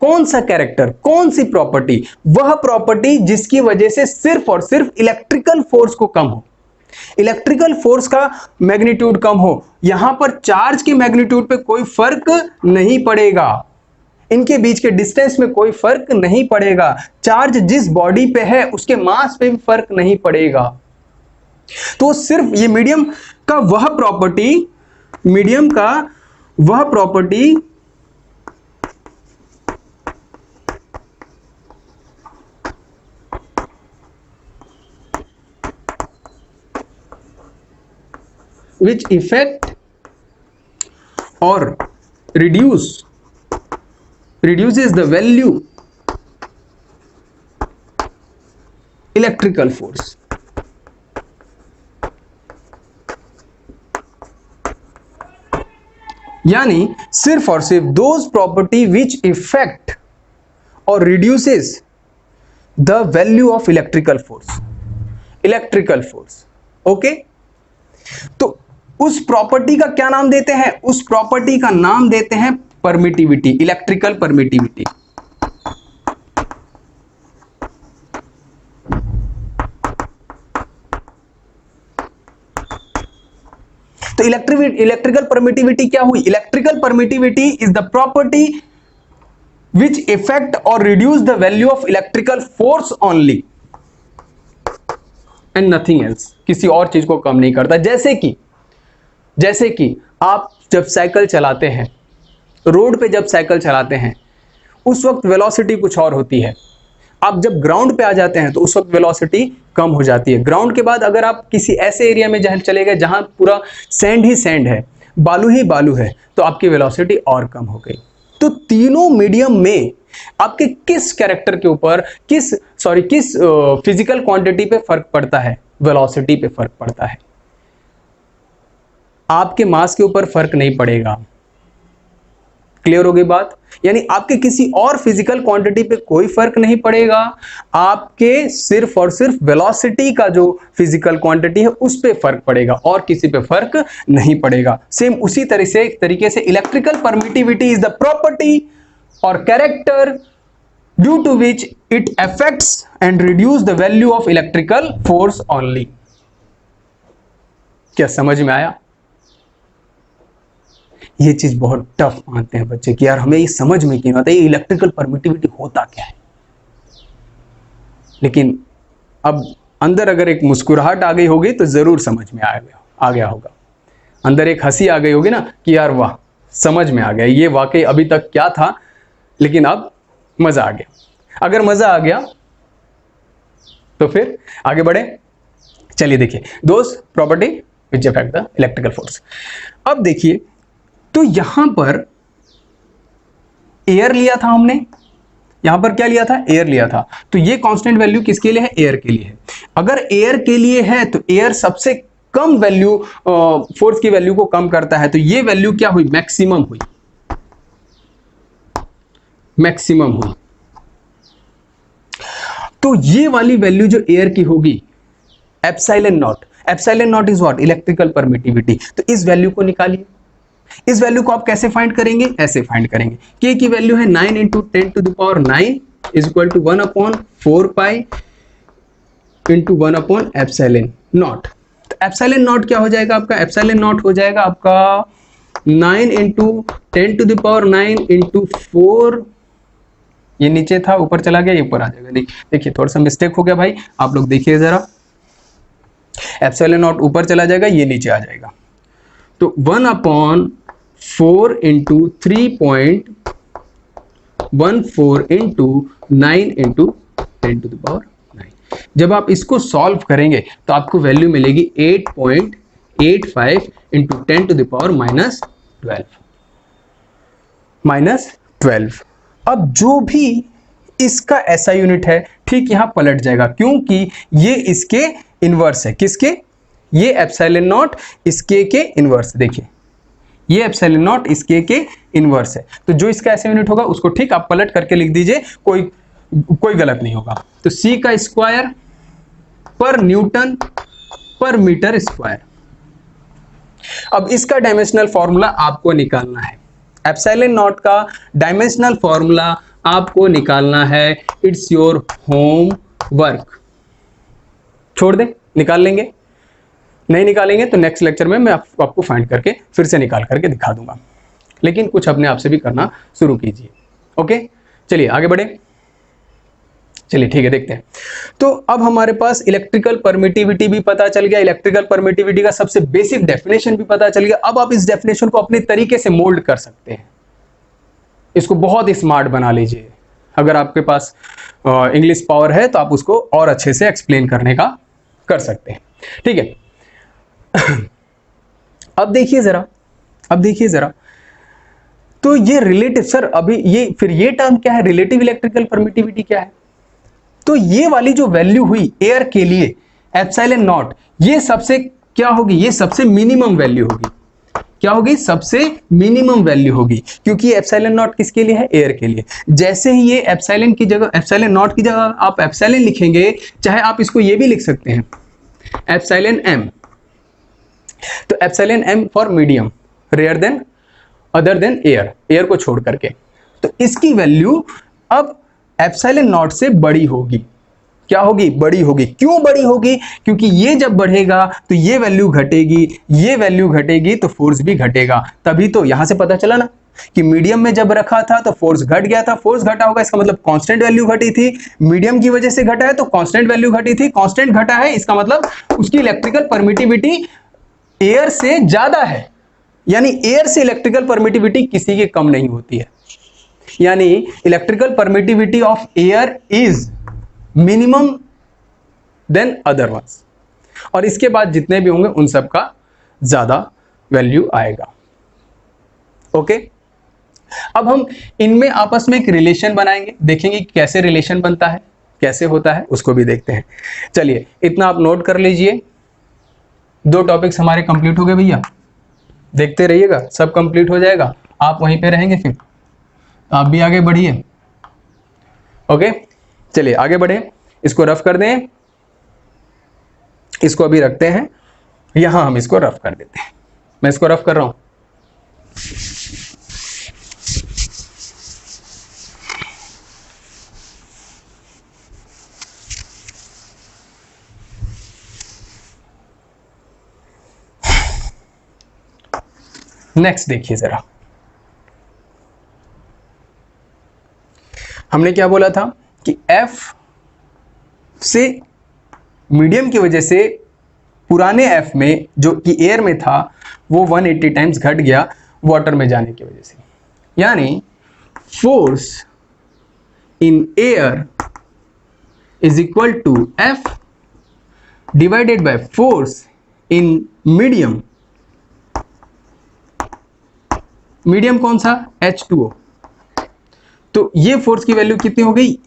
कौन सा कैरेक्टर, कौन सी प्रॉपर्टी? वह प्रॉपर्टी जिसकी वजह से सिर्फ और सिर्फ इलेक्ट्रिकल फोर्स को कम हो, इलेक्ट्रिकल फोर्स का मैग्नीट्यूड कम हो। यहां पर चार्ज के मैग्नीट्यूड पे कोई फर्क नहीं पड़ेगा, इनके बीच के डिस्टेंस में कोई फर्क नहीं पड़ेगा। चार्ज जिस बॉडी पे है उसके मास पे भी फर्क नहीं पड़ेगा। तो सिर्फ ये मीडियम का वह प्रॉपर्टी, मीडियम का वह property which affect or reduces the value electrical force। यानी सिर्फ और सिर्फ दोज प्रॉपर्टी विच इफेक्ट और reduces the value of electrical force, electrical force. Okay, तो उस प्रॉपर्टी का क्या नाम देते हैं? उस प्रॉपर्टी का नाम देते हैं परमिटिविटी, इलेक्ट्रिकल परमिटिविटी। तो इलेक्ट्रिकल परमिटिविटी क्या हुई? Electrical permittivity is the property which effect और reduce the value of electrical force only and nothing else. किसी और चीज को कम नहीं करता। जैसे कि आप जब साइकिल चलाते हैं, रोड पे जब साइकिल चलाते हैं उस वक्त वेलोसिटी कुछ और होती है। आप जब ग्राउंड पे आ जाते हैं तो उस वक्त वेलोसिटी कम हो जाती है। ग्राउंड के बाद अगर आप किसी ऐसे एरिया में जहां चले गए जहां पूरा सैंड ही सैंड है, बालू ही बालू है, तो आपकी वेलोसिटी और कम हो गई। तो तीनों मीडियम में आपके किस कैरेक्टर के ऊपर, किस फिजिकल क्वांटिटी पे फर्क पड़ता है? वेलोसिटी पे फर्क पड़ता है। आपके मास के ऊपर फर्क नहीं पड़ेगा। क्लियर हो गई बात? यानी आपके किसी और फिजिकल क्वांटिटी पे कोई फर्क नहीं पड़ेगा, आपके सिर्फ और सिर्फ वेलोसिटी का जो फिजिकल क्वांटिटी है उस पे फर्क पड़ेगा और किसी पे फर्क नहीं पड़ेगा। सेम उसी तरीके से electrical permittivity is the property और character due to which it affects and reduce the value of electrical force only. क्या समझ में आया? ये चीज बहुत टफ मानते हैं बच्चे कि यार हमें ये समझ में क्यों आता है, ये इलेक्ट्रिकल परमिटिविटी होता क्या है। लेकिन अब अंदर अगर एक मुस्कुराहट आ गई होगी तो जरूर समझ में आ गया होगा। अंदर एक हंसी आ गई होगी ना कि यार वाह, समझ में आ गया, ये वाकई अभी तक क्या था लेकिन अब मजा आ गया। अगर मजा आ गया तो फिर आगे बढ़े। चलिए देखिए, those property which affect the electrical force. अब देखिए, तो यहां पर एयर लिया था हमने, यहां पर क्या लिया था? एयर लिया था। तो ये कांस्टेंट वैल्यू किसके लिए है? एयर के लिए है। अगर एयर के लिए है तो एयर सबसे कम वैल्यू फोर्स की वैल्यू को कम करता है, तो ये वैल्यू क्या हुई? मैक्सिमम हुई, मैक्सिमम हुई। तो ये वाली वैल्यू जो एयर की होगी epsilon not, epsilon not is what? Electrical permittivity. तो इस वैल्यू को निकालिए। इस वैल्यू को आप कैसे फाइंड करेंगे? ऐसे फाइंड करेंगे। के की वैल्यू है 9 into 10 to the power 9 is equal to 1/4 pi into 1 epsilon not. तो एप्सिलॉन नॉट क्या हो जाएगा आपका? एप्सिलॉन नॉट हो जाएगा आपका 9 into 10 to the power 9 into 4। ये नीचे था, ऊपर चला गया, ये ऊपर आ जाएगा। नहीं देखिए, थोड़ा सा मिस्टेक हो गया भाई, आप लोग देखिए जरा। एप्सिलॉन नॉट ऊपर चला जाएगा, ये नीचे आ जाएगा। तो 1/4 into 3.14 into 9 into 10 to the power 9। जब आप इसको सॉल्व करेंगे तो आपको वैल्यू मिलेगी 8.85 इंटू 10 टू द पावर -12। अब जो भी इसका ऐसा यूनिट है ठीक यहां पलट जाएगा, क्योंकि ये इसके इनवर्स है। किसके? ये एप्सिलॉन नॉट इसके के इनवर्स। देखिए, ये एप्सिलॉन नॉट इसके के इनवर्स है। तो जो इसका ऐसा यूनिट होगा उसको ठीक आप पलट करके लिख दीजिए, कोई गलत नहीं होगा। तो सी का स्क्वायर पर न्यूटन पर मीटर स्क्वायर। अब इसका डायमेंशनल फॉर्मूला आपको निकालना है। एप्सिलॉन नॉट का डायमेंशनल फॉर्मूला आपको निकालना है। It's your home work. छोड़ दे, निकाल लेंगे। नहीं निकालेंगे तो नेक्स्ट लेक्चर में मैं आपको फाइंड करके फिर से निकाल करके दिखा दूंगा, लेकिन कुछ अपने आप से भी करना शुरू कीजिए। ओके, चलिए आगे बढ़े। चलिए ठीक है, देखते हैं। तो अब हमारे पास इलेक्ट्रिकल परमिटिविटी भी पता चल गया, इलेक्ट्रिकल परमिटिविटी का सबसे बेसिक डेफिनेशन भी पता चल गया। अब आप इस डेफिनेशन को अपने तरीके से मोल्ड कर सकते हैं, इसको बहुत स्मार्ट बना लीजिए। अगर आपके पास इंग्लिश पावर है तो आप उसको और अच्छे से एक्सप्लेन करने का कर सकते हैं। ठीक है, अब देखिए जरा, तो ये रिलेटिव, सर अभी ये फिर ये टर्म क्या है? रिलेटिव इलेक्ट्रिकल परमिटिविटी क्या है? तो ये वाली जो वैल्यू हुई एयर के लिए एप्सिलॉन नॉट, ये सबसे क्या होगी? ये सबसे मिनिमम वैल्यू होगी। क्या होगी? सबसे मिनिमम वैल्यू होगी, क्योंकि एप्सिलॉन नॉट किसके लिए है? एयर के लिए। जैसे ही ये एप्सिलॉन की जगह, एप्सिलॉन नॉट की जगह आप एप्सिलॉन लिखेंगे, चाहे आप इसको ये भी लिख सकते हैं एप्सिलॉन एम। तो एप्सिलॉन एम फॉर मीडियम, रेयर than, other than air, air को छोड़ करके। तो इसकी वैल्यू अब एप्सिलॉन नॉट से बड़ी होगी। क्या होगी? बड़ी होगी। क्यों बड़ी होगी? क्योंकि ये जब बढ़ेगा तो ये वैल्यू घटेगी, ये वैल्यू घटेगी तो फोर्स भी घटेगा। तभी तो यहां से पता चला ना कि मीडियम में जब रखा था तो फोर्स घट गया था। फोर्स घटा होगा, इसका मतलब कांस्टेंट वैल्यू घटी थी। मीडियम की वजह से घटा है तो कांस्टेंट वैल्यू घटी थी। कांस्टेंट घटा है, इसका मतलब उसकी इलेक्ट्रिकल परमिटिविटी एयर से ज्यादा है। यानी एयर से इलेक्ट्रिकल परमिटिविटी किसी की कम नहीं होती है। यानी electrical permittivity of air is minimum than other ones, और इसके बाद जितने भी होंगे उन सब का ज्यादा वैल्यू आएगा। ओके, अब हम इनमें आपस में एक रिलेशन बनाएंगे, देखेंगे कैसे रिलेशन बनता है, कैसे होता है, उसको भी देखते हैं। चलिए इतना आप नोट कर लीजिए। 2 टॉपिक्स हमारे कंप्लीट हो गए भैया, देखते रहिएगा, सब कंप्लीट हो जाएगा, आप वहीं पे रहेंगे फिर आप भी आगे बढ़िए। ओके, चलिए आगे बढ़े, इसको रफ कर दें, इसको अभी रखते हैं यहां, हम इसको रफ कर देते हैं। मैं इसको रफ कर रहा हूं। नेक्स्ट देखिए जरा, हमने क्या बोला था कि F से मीडियम की वजह से पुराने F में जो कि एयर में था वो 180 टाइम्स घट गया वाटर में जाने की वजह से। यानी force in air is equal to F divided by force in medium. Medium कौन सा? H2O। तो ये फोर्स की वैल्यू कितनी हो गई?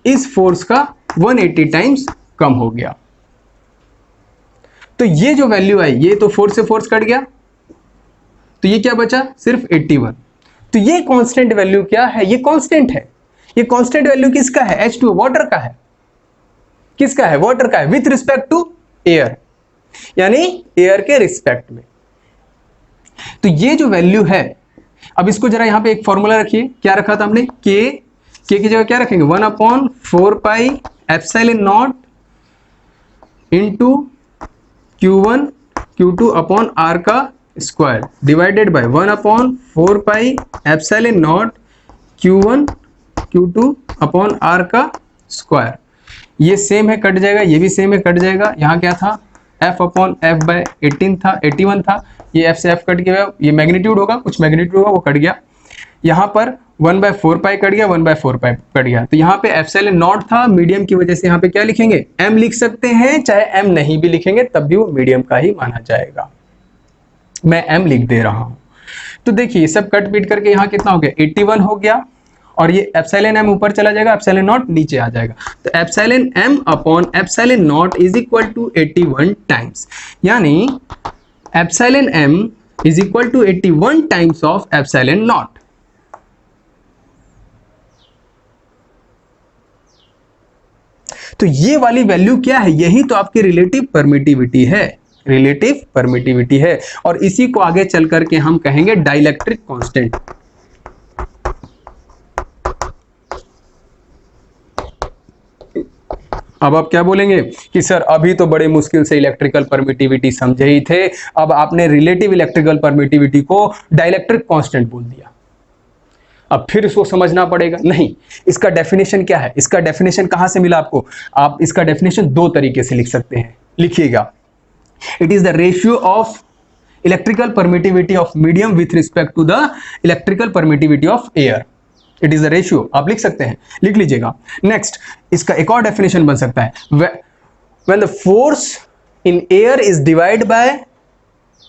इस फोर्स का 180 टाइम्स कम हो गया। तो ये जो वैल्यू आई, ये तो फोर्स से फोर्स कट गया, तो ये क्या बचा? सिर्फ 81। तो ये कांस्टेंट वैल्यू क्या है? ये कांस्टेंट है। ये कांस्टेंट वैल्यू किसका है? H2O, वाटर का है। किसका है? वाटर का है, विथ रिस्पेक्ट टू एयर, यानी एयर के रिस्पेक्ट में। तो ये जो वैल्यू है, अब इसको जरा यहां पे एक फॉर्मूला रखिए। क्या रखा था हमने? के की जगह क्या रखेंगे? 1/4 pi epsilon not into Q1 Q2 upon R का square divided by 1/4 pi epsilon not Q1 Q2 upon R का स्क्वायर। ये सेम है, कट जाएगा, ये भी सेम है, कट जाएगा। यहाँ क्या था? F अपॉन F बाय 81 था। ये F से F कट गया, ये मैग्नीट्यूड होगा, कुछ मैग्नीट्यूड होगा, वो कट गया। यहाँ पर 1/4 पाई कट गया, 1/4 पाई कट गया। तो यहाँ पे एप्सिलॉन नॉट था, मीडियम की वजह से यहाँ पे क्या लिखेंगे? M लिख सकते हैं, चाहे M नहीं भी लिखेंगे तब भी वो मीडियम का ही माना जाएगा। मैं M लिख दे रहा हूं। तो देखिए सब कट पीट करके यहाँ कितना हो गया? 81 हो गया, और ये एप्सिलॉन M ऊपर चला जाएगा, एप्सिलॉन नॉट नीचे आ जाएगा। तो epsilon M upon epsilon not is equal to 81 times, यानी epsilon M is equal to 81 times of epsilon not. तो ये वाली वैल्यू क्या है? यही तो आपकी रिलेटिव परमिटिविटी है, रिलेटिव परमिटिविटी है। और इसी को आगे चल करके हम कहेंगे डाइलेक्ट्रिक कांस्टेंट। अब आप क्या बोलेंगे कि सर अभी तो बड़े मुश्किल से इलेक्ट्रिकल परमिटिविटी समझे ही थे, अब आपने रिलेटिव इलेक्ट्रिकल परमिटिविटी को डाइलेक्ट्रिक कांस्टेंट बोल दिया, अब फिर इसको समझना पड़ेगा। नहीं, इसका डेफिनेशन क्या है? इसका डेफिनेशन कहां से मिला आपको? आप इसका डेफिनेशन दो तरीके से लिख सकते हैं, लिखिएगा। It is the ratio of electrical permittivity of medium with respect to the electrical permittivity of air. It is the ratio, आप लिख सकते हैं, लिख लीजिएगा। नेक्स्ट, इसका एक और डेफिनेशन बन सकता है, when the force in air is divide by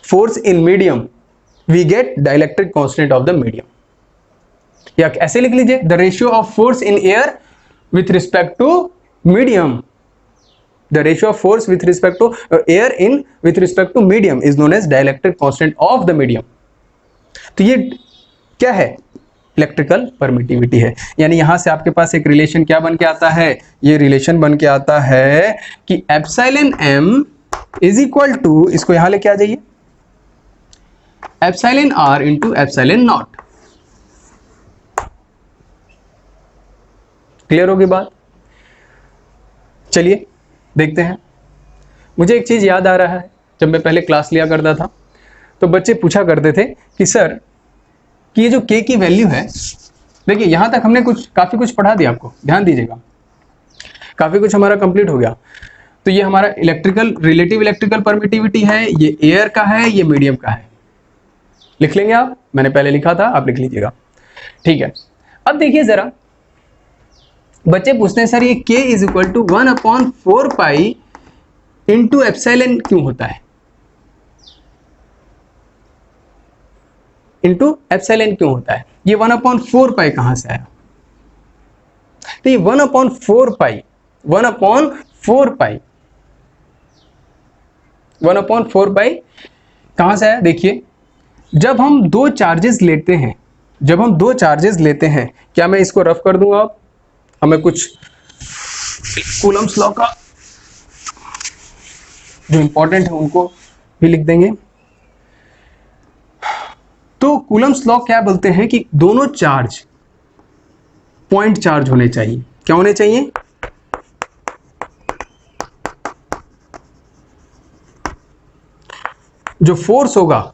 force in medium we get dielectric constant of the medium. या ऐसे लिख लीजिए, the ratio of force in air with respect to medium, the ratio of force with respect to air in with respect to medium is known as dielectric constant of the medium. तो ये क्या है? इलेक्ट्रिकल परमिटिविटी है। यानी यहां से आपके पास एक रिलेशन क्या बन के आता है? ये रिलेशन बन के आता है कि epsilon M is equal to, इसको यहां लेके आ जाइए, epsilon R into epsilon naught. Clear होगी बात? चलिए देखते हैं। मुझे एक चीज याद आ रहा है, जब मैं पहले क्लास लिया करता था तो बच्चे पूछा करते थे कि सर कि ये जो K की वैल्यू है, देखिए यहां तक हमने काफी कुछ पढ़ा दिया आपको, ध्यान दीजिएगा, काफी कुछ हमारा कंप्लीट हो गया। तो ये हमारा रिलेटिव इलेक्ट्रिकल परमिटिविटी है, ये एयर का है, ये मीडियम का है। लिख लेंगे आप, मैंने पहले लिखा था, आप लिख लीजिएगा, ठीक है। अब देखिए जरा, बच्चे पूछते हैं सर ये K is equal to 1/4 pi into epsilon क्यों होता है? इंटू एप्सिलॉन क्यों होता है? ये 1/4 पाई कहां से आया? तो ये 1/4 पाई 1/4 पाई कहां से आया? देखिए, जब हम दो चार्जेस लेते हैं जब हम दो चार्जेस लेते हैं, क्या मैं इसको रफ कर दूं? अब हमें कुछ कूलम्स लॉ का जो इंपॉर्टेंट है उनको भी लिख देंगे। तो कूलम्स लॉ क्या बोलते हैं कि दोनों चार्ज पॉइंट चार्ज होने चाहिए। क्या होने चाहिए? जो फोर्स होगा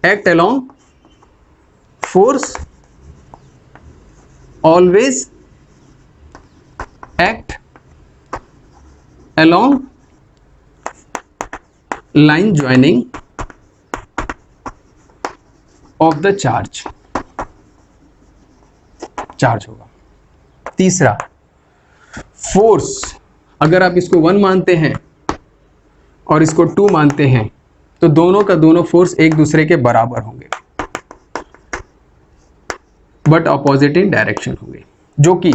act along, force always act along line joining of the charge होगा। तीसरा, फोर्स अगर आप इसको 1 मानते हैं और इसको 2 मानते हैं तो दोनों का दोनों फोर्स एक दूसरे के बराबर होंगे, बट ऑपोजिट इन डायरेक्शन होंगे, जो कि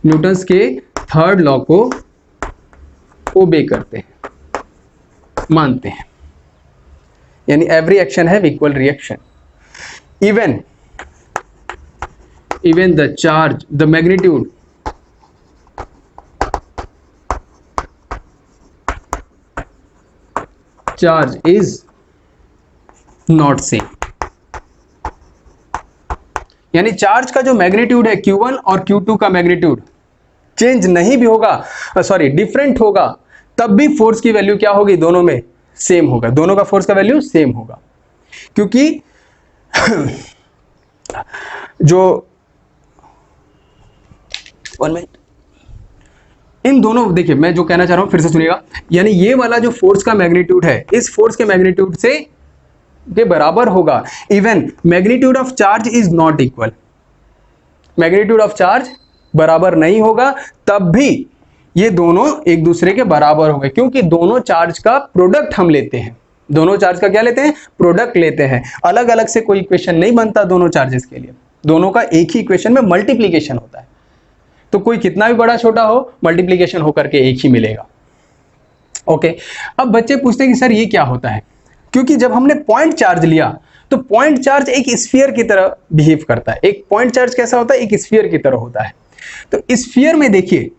न्यूटन्स के थर्ड लॉ को ओबे करते हैं, मानते हैं। यानी every action have equal reaction, even the charge, the magnitude charge is not same. यानी चार्ज का जो मैग्नीट्यूड है Q1 और Q2 का मैग्नीट्यूड चेंज नहीं भी होगा, डिफरेंट होगा, तब भी फोर्स की वैल्यू क्या होगी? दोनों में सेम होगा, दोनों का फोर्स का वैल्यू सेम होगा। क्योंकि जो 1 मिनट, इन दोनों, देखिए मैं जो कहना चाह रहा हूं फिर से सुनिएगा, यानी ये वाला जो फोर्स का मैग्नीट्यूड है इस फोर्स के मैग्नीट्यूड से के बराबर होगा। Even magnitude of charge is not equal, magnitude of charge बराबर नहीं होगा, तब भी ये दोनों एक दूसरे के बराबर होंगे, क्योंकि दोनों चार्ज का प्रोडक्ट हम लेते हैं। दोनों चार्ज का क्या लेते हैं? प्रोडक्ट लेते हैं। अलग अलग से कोई इक्वेशन नहीं बनता दोनों चार्जेस के लिए, दोनों का एक ही इक्वेशन में मल्टीप्लीकेशन होता है। तो कोई कितना भी बड़ा छोटा हो, मल्टीप्लीकेशन होकर के एक ही मिलेगा। ओके, अब बच्चे पूछते हैं कि सर ये क्या होता है? क्योंकि जब हमने पॉइंट चार्ज लिया तो पॉइंट चार्ज एक स्फीयर की तरह बिहेव करता है। एक पॉइंट चार्ज कैसा होता है? एक स्फीयर की तरह होता है। तो स्फीयर में देखिए,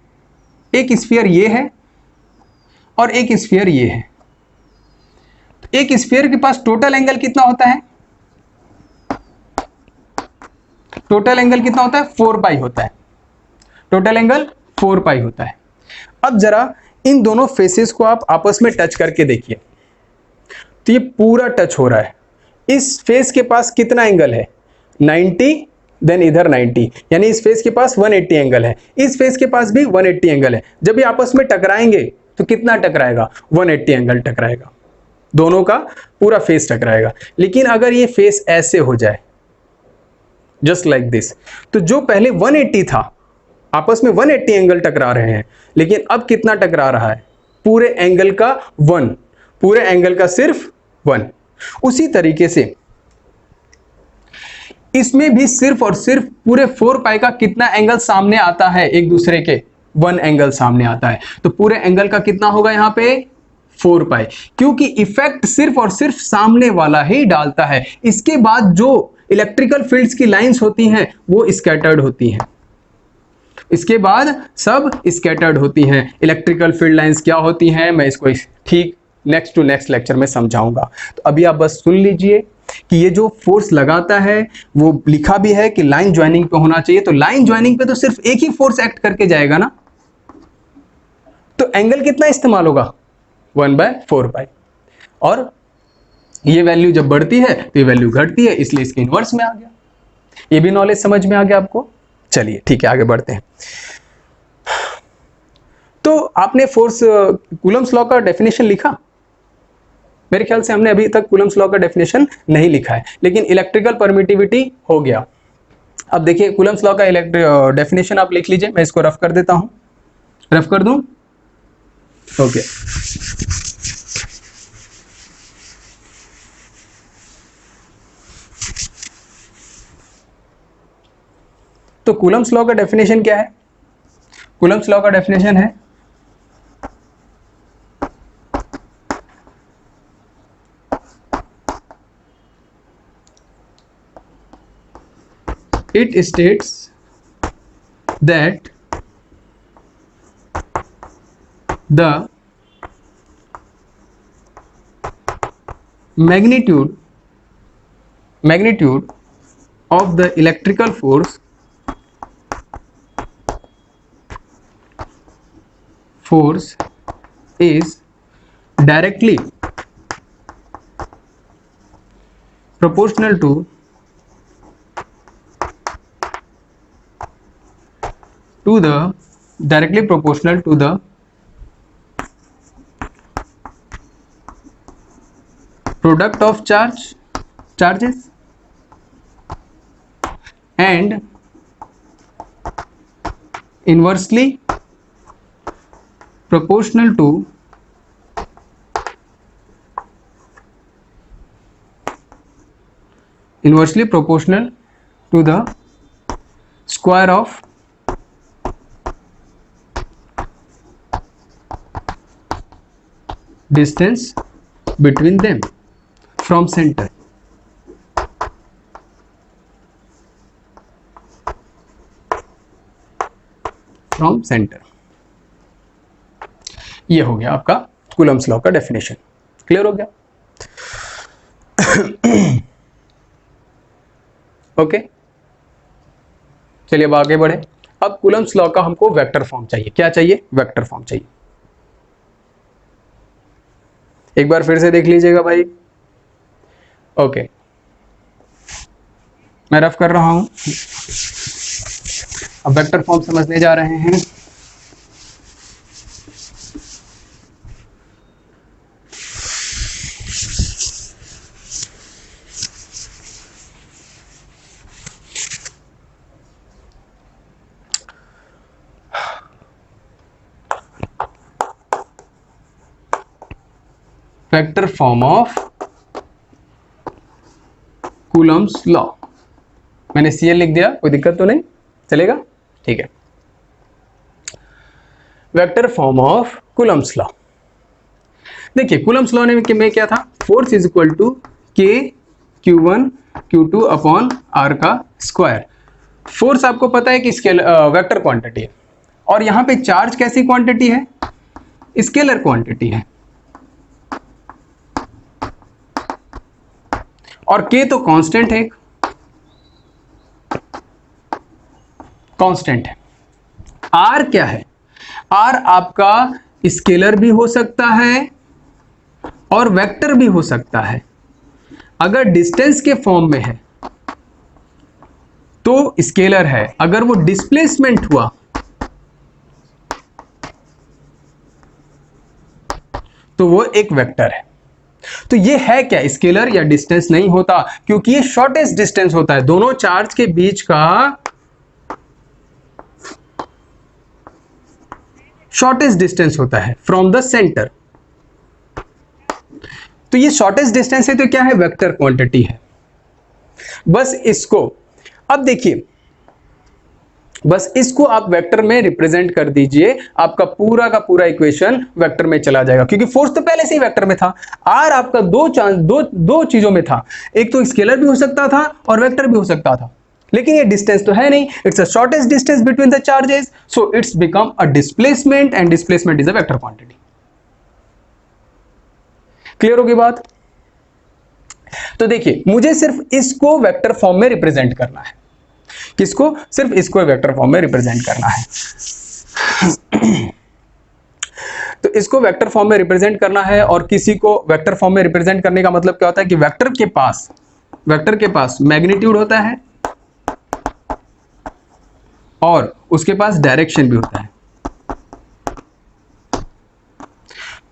एक स्फीयर ये है और एक स्फीयर ये है। तो एक स्फीयर के पास टोटल एंगल कितना होता है? टोटल एंगल कितना होता है? 4 पाई होता है। टोटल एंगल 4 पाई होता है। अब जरा इन दोनों फेसेस को आप आपस में टच करके देखिए, तो ये पूरा टच हो रहा है। इस फेस के पास कितना एंगल है? 90, देन इधर 90, यानी इस फेस के पास 180 एंगल है, इस फेस के पास भी 180 एंगल है। जब ये आपस में टकराएंगे तो कितना टकराएगा? 180 एंगल टकराएगा, दोनों का पूरा फेस टकराएगा। लेकिन अगर ये फेस ऐसे हो जाए, जस्ट लाइक दिस, तो जो पहले 180 था, आपस में 180 एंगल टकरा रहे हैं, लेकिन अब कितना टकरा रहा है? पूरे एंगल का 1, पूरे एंगल का सिर्फ 1। उसी तरीके से इसमें भी सिर्फ और सिर्फ पूरे 4 पाई का कितना एंगल सामने आता है? एक दूसरे के 1 एंगल सामने आता है। तो पूरे एंगल का कितना होगा यहां पे? 4 पाई, क्योंकि इफेक्ट सिर्फ और सिर्फ सामने वाला ही डालता है। इसके बाद जो इलेक्ट्रिकल फील्ड्स की लाइंस होती हैं वो स्कैटर्ड होती हैं। इसके बाद सब स्कैटर्ड होती हैं। इलेक्ट्रिकल फील्ड लाइंस क्या होती हैं, मैं इसको ठीक नेक्स्ट टू नेक्स्ट लेक्चर में समझाऊंगा। तो अभी आप बस सुन लीजिए कि ये जो फोर्स लगाता है वो लिखा भी है कि लाइन ज्वाइनिंग पे होना चाहिए। तो लाइन ज्वाइनिंग पे तो सिर्फ एक ही फोर्स एक्ट करके जाएगा ना, तो एंगल कितना इस्तेमाल होगा? 1/4 पाई। और ये वैल्यू जब बढ़ती है तो ये वैल्यू घटती है, इसलिए इसके इनवर्स में आ गया। ये भी नॉलेज समझ में आ गया आपको? चलिए ठीक है, आगे बढ़ते हैं। तो आपने फोर्स कूलम्स लॉ का डेफिनेशन लिखा? मेरे ख्याल से हमने अभी तक कूलम्स लॉ का डेफिनेशन नहीं लिखा है, लेकिन इलेक्ट्रिकल परमिटिविटी हो गया। अब देखिए कूलम्स लॉ का डेफिनेशन आप लिख लीजिए, मैं इसको रफ कर देता हूं। रफ कर दूं? ओके। तो कूलम्स लॉ का डेफिनेशन क्या है? कूलम्स लॉ का डेफिनेशन है it states that the magnitude of the electrical force is directly proportional to the product of charges and inversely proportional to the square of distance between them from center. ये हो गया आपका कूलम्स लॉ का डेफिनेशन। क्लियर हो गया? ओके, चलिए अब आगे बढ़े। अब कूलम्स लॉ का हमको वेक्टर फॉर्म चाहिए। क्या चाहिए? वेक्टर फॉर्म चाहिए। एक बार फिर से देख लीजिएगा भाई। ओके, मैं रफ कर रहा हूं। अब वेक्टर फॉर्म समझने जा रहे हैं। Vector form of Coulomb's law. मैंने CL लिख दिया, कोई दिक्कत तो नहीं, चलेगा? ठीक है। Vector form of Coulomb's law. देखिए कूलम्स लॉ में क्या था? Force is equal to K Q1 Q2 upon R का स्क्वायर। फोर्स आपको पता है कि वेक्टर क्वांटिटी है, और यहां पे चार्ज कैसी क्वांटिटी है? स्केलर क्वांटिटी है, और K तो कांस्टेंट है, कांस्टेंट है। R क्या है? R आपका स्केलर भी हो सकता है और वेक्टर भी हो सकता है। अगर डिस्टेंस के फॉर्म में है तो स्केलर है, अगर वो डिस्प्लेसमेंट हुआ तो वो एक वेक्टर है। तो ये है क्या? स्केलर या डिस्टेंस नहीं होता, क्योंकि ये शॉर्टेस्ट डिस्टेंस होता है दोनों चार्ज के बीच का। शॉर्टेस्ट डिस्टेंस होता है फ्रॉम द सेंटर। तो ये शॉर्टेस्ट डिस्टेंस है, तो क्या है? वेक्टर क्वांटिटी है। बस इसको अब देखिए, बस इसको आप वेक्टर में रिप्रेजेंट कर दीजिए, आपका पूरा का पूरा इक्वेशन वेक्टर में चला जाएगा, क्योंकि फोर्स तो पहले से ही वेक्टर में था। आर आपका दो चीजों में था, एक तो स्केलर भी हो सकता था और वेक्टर भी हो सकता था, लेकिन ये डिस्टेंस तो है नहीं। It's a shortest distance between the charges, so it's become a displacement, and displacement is a vector quantity. Clear होगी बात? तो देखिए, मुझे सिर्फ इसको वेक्टर फॉर्म में रिप्रेजेंट करना है। किसको? सिर्फ इसको वेक्टर फॉर्म में रिप्रेजेंट करना है। तो इसको वेक्टर फॉर्म में रिप्रेजेंट करना है, और किसी को वेक्टर फॉर्म में रिप्रेजेंट करने का मतलब क्या होता है कि वेक्टर के पास मैग्नीट्यूड होता है और उसके पास डायरेक्शन भी होता है।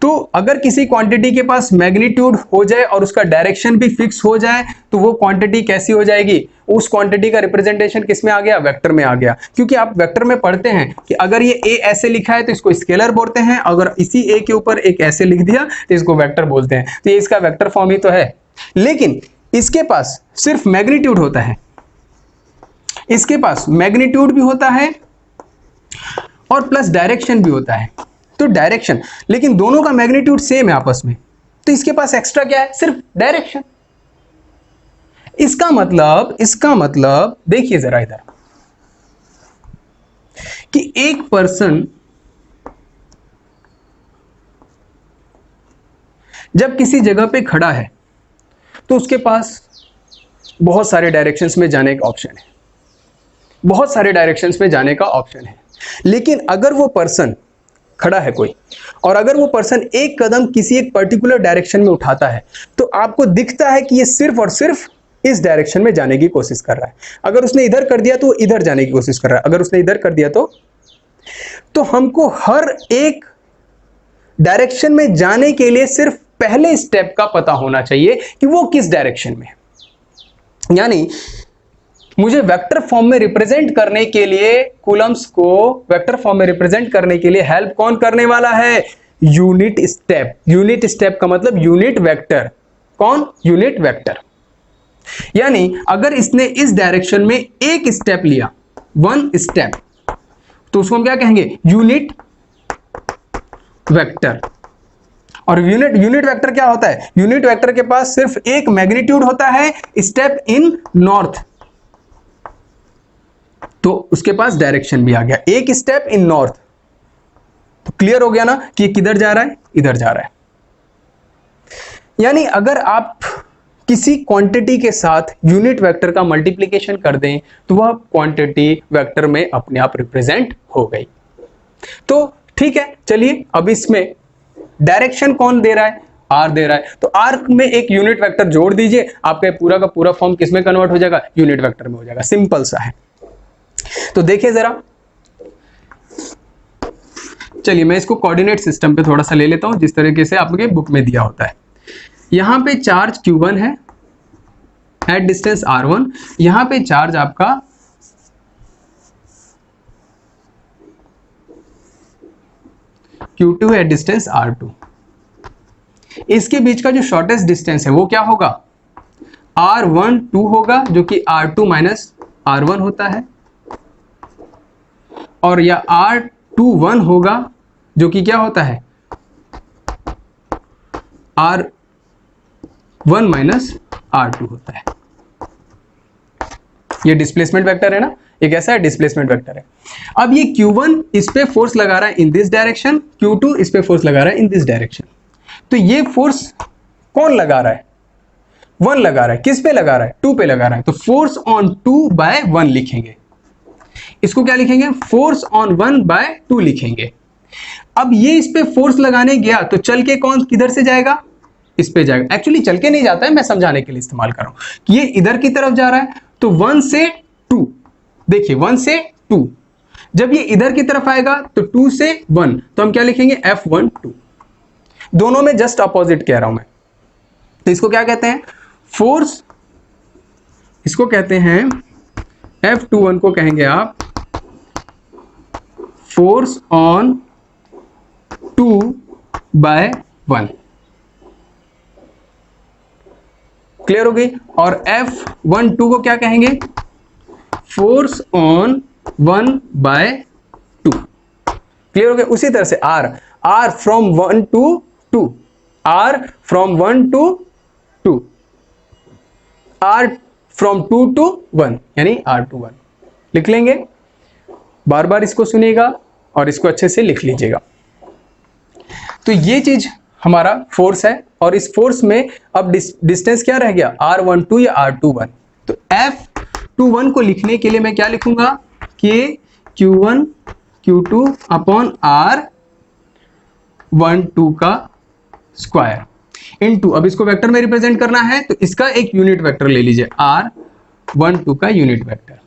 तो अगर किसी क्वांटिटी के पास मैग्नीट्यूड हो जाए और उसका डायरेक्शन भी फिक्स हो जाए, तो वो क्वांटिटी कैसी हो जाएगी? उस क्वांटिटी का रिप्रेजेंटेशन किस में आ गया? वेक्टर में आ गया। क्योंकि आप वेक्टर में पढ़ते हैं कि अगर ये ए ऐसे लिखा है तो इसको स्केलर बोलते हैं, अगर इसी ए के ऊपर एक ऐसे लिख दिया तो इसको वेक्टर बोलते हैं। तो ये इसका वेक्टर फॉर्म ही तो है। लेकिन इसके पास सिर्फ मैग्नीट्यूड होता है, इसके पास मैग्नीट्यूड भी होता है और प्लस डायरेक्शन भी होता है। तो डायरेक्शन, लेकिन दोनों का मैग्नीट्यूड सेम है आपस में, तो इसके पास एक्स्ट्रा क्या है? सिर्फ डायरेक्शन। इसका मतलब देखिए जरा इधर कि एक पर्सन जब किसी जगह पे खड़ा है तो उसके पास बहुत सारे डायरेक्शंस में जाने का ऑप्शन है, बहुत सारे डायरेक्शंस में जाने का ऑप्शन है। लेकिन अगर वो पर्सन खड़ा है कोई, और अगर वो पर्सन एक कदम किसी एक पर्टिकुलर डायरेक्शन में उठाता है तो आपको दिखता है कि ये सिर्फ और सिर्फ इस डायरेक्शन में जाने की कोशिश कर रहा है। अगर उसने इधर कर दिया तो वो इधर जाने की कोशिश कर रहा है, अगर उसने इधर कर दिया तो हमको हर एक डायरेक्शन में जाने के लिए सिर्फ पहले स्टेप का पता होना चाहिए कि वो किस डायरेक्शन में है। यानी मुझे वेक्टर फॉर्म में रिप्रेजेंट करने के लिए, कूलम्स को वेक्टर फॉर्म में रिप्रेजेंट करने के लिए हेल्प कौन करने वाला है? Unit step. यूनिट स्टेप का मतलब यूनिट वेक्टर। कौन? Unit vector. यानी अगर इसने इस डायरेक्शन में एक स्टेप लिया, वन स्टेप, तो उसको हम क्या कहेंगे? Unit vector. और यूनिट वेक्टर क्या होता है? यूनिट वेक्टर के पास सिर्फ एक मैग्नीट्यूड होता है, स्टेप इन नॉर्थ, तो उसके पास डायरेक्शन भी आ गया, एक स्टेप इन नॉर्थ। तो क्लियर हो गया ना कि ये किधर जा रहा है? इधर जा रहा है। यानी अगर आप किसी क्वांटिटी के साथ यूनिट वेक्टर का मल्टीप्लिकेशन कर दें तो वह क्वांटिटी वेक्टर में अपने आप रिप्रेजेंट हो गई। तो ठीक है, चलिए अब इसमें डायरेक्शन कौन दे रहा है? आर दे रहा है। तो आर में एक यूनिट वेक्टर जोड़ दीजिए, आपका पूरा का पूरा फॉर्म किसमें कन्वर्ट हो जाएगा? यूनिट वेक्टर में हो जाएगा। सिंपल सा है। तो देखिए जरा, चलिए मैं इसको कोऑर्डिनेट सिस्टम पे थोड़ा सा ले लेता हूं, जिस तरीके से आपके बुक में दिया होता है। यहां पे चार्ज Q1 है एट डिस्टेंस R1, यहां पे चार्ज आपका Q2 एट डिस्टेंस R2। इसके बीच का जो शॉर्टेस्ट डिस्टेंस है वो क्या होगा? R12 होगा, जो कि R2 माइनस R1 होता है, और या R21 होगा, जो कि क्या होता है? R1 माइनस R2 होता है। ये डिस्प्लेसमेंट वेक्टर है ना, एक ऐसा है डिस्प्लेसमेंट वेक्टर है। अब ये Q1 इस पे फोर्स लगा रहा है इन दिस डायरेक्शन, Q2 इस पे फोर्स लगा रहा है इन दिस डायरेक्शन। तो ये फोर्स कौन लगा रहा है? 1 लगा रहा है। किस पे लगा रहा है? 2 पे लगा रहा है। तो फोर्स ऑन 2 बाय 1 लिखेंगे। इसको क्या लिखेंगे? फोर्स ऑन 1 बाय 2 लिखेंगे। अब ये इस पे फोर्स लगाने गया तो चल के कौन किधर से जाएगा? इस पे जाएगा। एक्चुअली चल के नहीं जाता है, मैं समझाने के लिए इस्तेमाल कर रहा हूं कि ये इधर की तरफ जा रहा है, तो 1 से 2, देखिए 1 से 2, जब ये इधर की तरफ आएगा तो 2 से 1, तो हम क्या लिखेंगे? F12। दोनों में जस्ट अपोजिट कह रहा हूं मैं। तो इसको क्या कहते हैं? फोर्स, इसको कहते हैं F21 को कहेंगे आप फोर्स ऑन 2 बाय 1। क्लियर हो गई? और F12 को क्या कहेंगे? Force on 1 bye 2। क्लियर हो गया? उसी तरह से R from 1 to 2, R from 1 to 2, R from 2 to 1, यानी R to 1 लिख लेंगे। बार बार इसको सुनिएगा और इसको अच्छे से लिख लीजिएगा। तो ये चीज हमारा फोर्स है, और इस फोर्स में अब डिस्टेंस क्या रह गया? R12 या R21। तो F21 को लिखने के लिए मैं क्या लिखूंगा? कि Q1 Q2 अपॉन R12 का स्क्वायर इनटू, अब इसको वेक्टर में रिप्रेजेंट करना है तो इसका एक यूनिट वेक्टर ले लीजिए, R12 का यूनिट वेक्टर।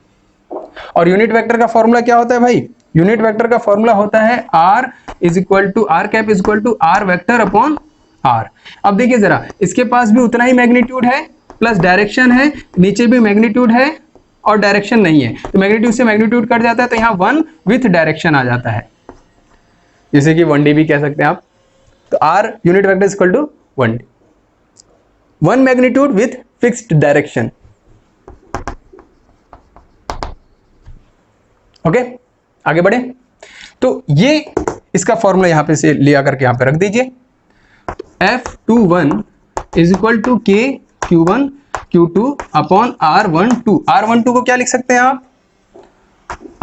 और यूनिट वेक्टर का फॉर्मूला क्या होता है भाई? यूनिट वेक्टर का फॉर्मूला होता है R is equal to R cap is equal to R vector upon R। अब देखिए जरा, इसके पास भी उतना ही मैग्नीट्यूड है, प्लस डायरेक्शन है, नीचे भी मैग्नीट्यूड है और डायरेक्शन नहीं है, तो मैग्नीट्यूड से मैग्नीट्यूड कट जाता है, तो यहाँ 1 विथ डायरेक्शन आ जाता है, जैसे कि 1D भी कह सकते हैं आप। तो R unit vector is equal to 1D, 1 magnitude with fixed direction. Okay, आगे बढ़े। तो ये इसका फॉर्मूला यहां पे से लिया करके यहां पे रख दीजिए। F21 is equal to K Q1 Q2 upon R12। R12 को क्या लिख सकते हैं आप?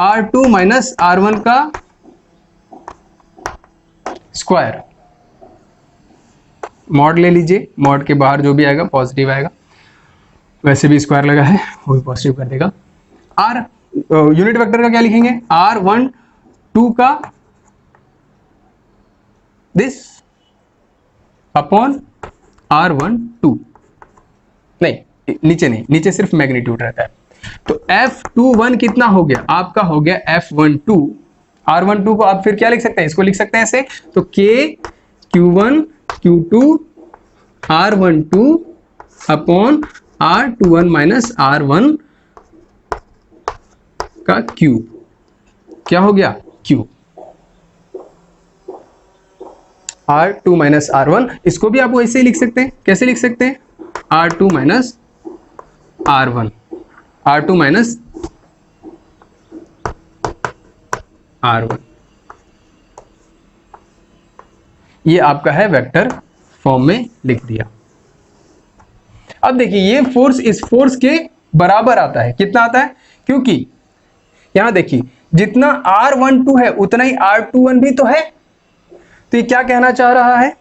R2 माइनस R1 का स्क्वायर। मॉड ले लीजिए, मॉड के बाहर जो भी आएगा पॉजिटिव आएगा, वैसे भी स्क्वायर लगा है वो भी पॉजिटिव कर देगा। R यूनिट वेक्टर का क्या लिखेंगे? R12 का दिस अपॉन R12, नहीं नीचे नहीं, नीचे सिर्फ मैग्नीट्यूड रहता है। तो F21 कितना हो गया? आपका हो गया F12। R12 को आप फिर क्या लिख सकते हैं? इसको लिख सकते हैं ऐसे, तो K Q1 Q2 R12 upon R21 minus R1 का Q। क्या हो गया? Q। R2 माइनस R1, इसको भी आप वैसे ही लिख सकते हैं। कैसे लिख सकते हैं? R2 minus R1, R2 minus R1। ये आपका है वेक्टर फॉर्म में लिख दिया। अब देखिए ये फोर्स इस फोर्स के बराबर आता है। कितना आता है? क्योंकि यहां देखिए जितना R12 है उतना ही R21 भी तो है। तो ये क्या कहना चाह रहा है?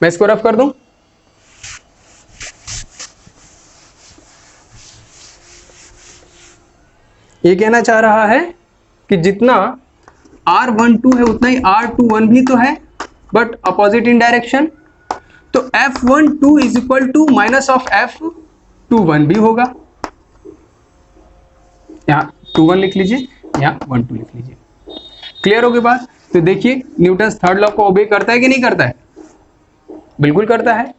मैं इसको रफ कर दूं। ये कहना चाह रहा है कि जितना R12 है उतना ही R21 भी तो है, बट अपोजिट इन डायरेक्शन। तो F12 is equal to minus of F21 भी होगा। यहां 21 लिख लीजिए, यहां 12 लिख लीजिए। क्लियर हो गई बात? तो देखिए न्यूटन थर्ड लॉ को ओबे करता है कि नहीं करता है? बिल्कुल करता है।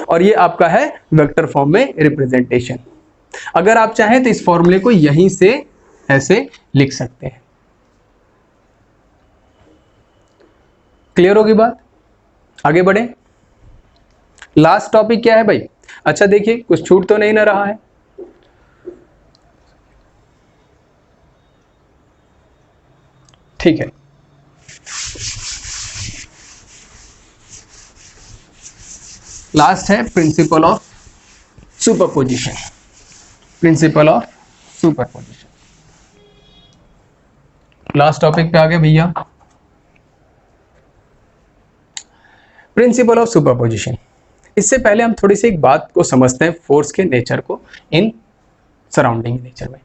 और ये आपका है वेक्टर फॉर्म में रिप्रेजेंटेशन। अगर आप चाहें तो इस फॉर्मूले को यहीं से ऐसे लिख सकते हैं। क्लियर होगी बात? आगे बढ़े। लास्ट टॉपिक क्या है भाई? अच्छा देखिए कुछ छूट तो नहीं ना रहा है। ठीक है, लास्ट है principle of superposition. Principle of superposition last topic पे आ गए भैया। Principle of superposition. इससे पहले हम थोड़ी सी एक बात को समझते हैं, फोर्स के नेचर को इन सराउंडिंग नेचर में।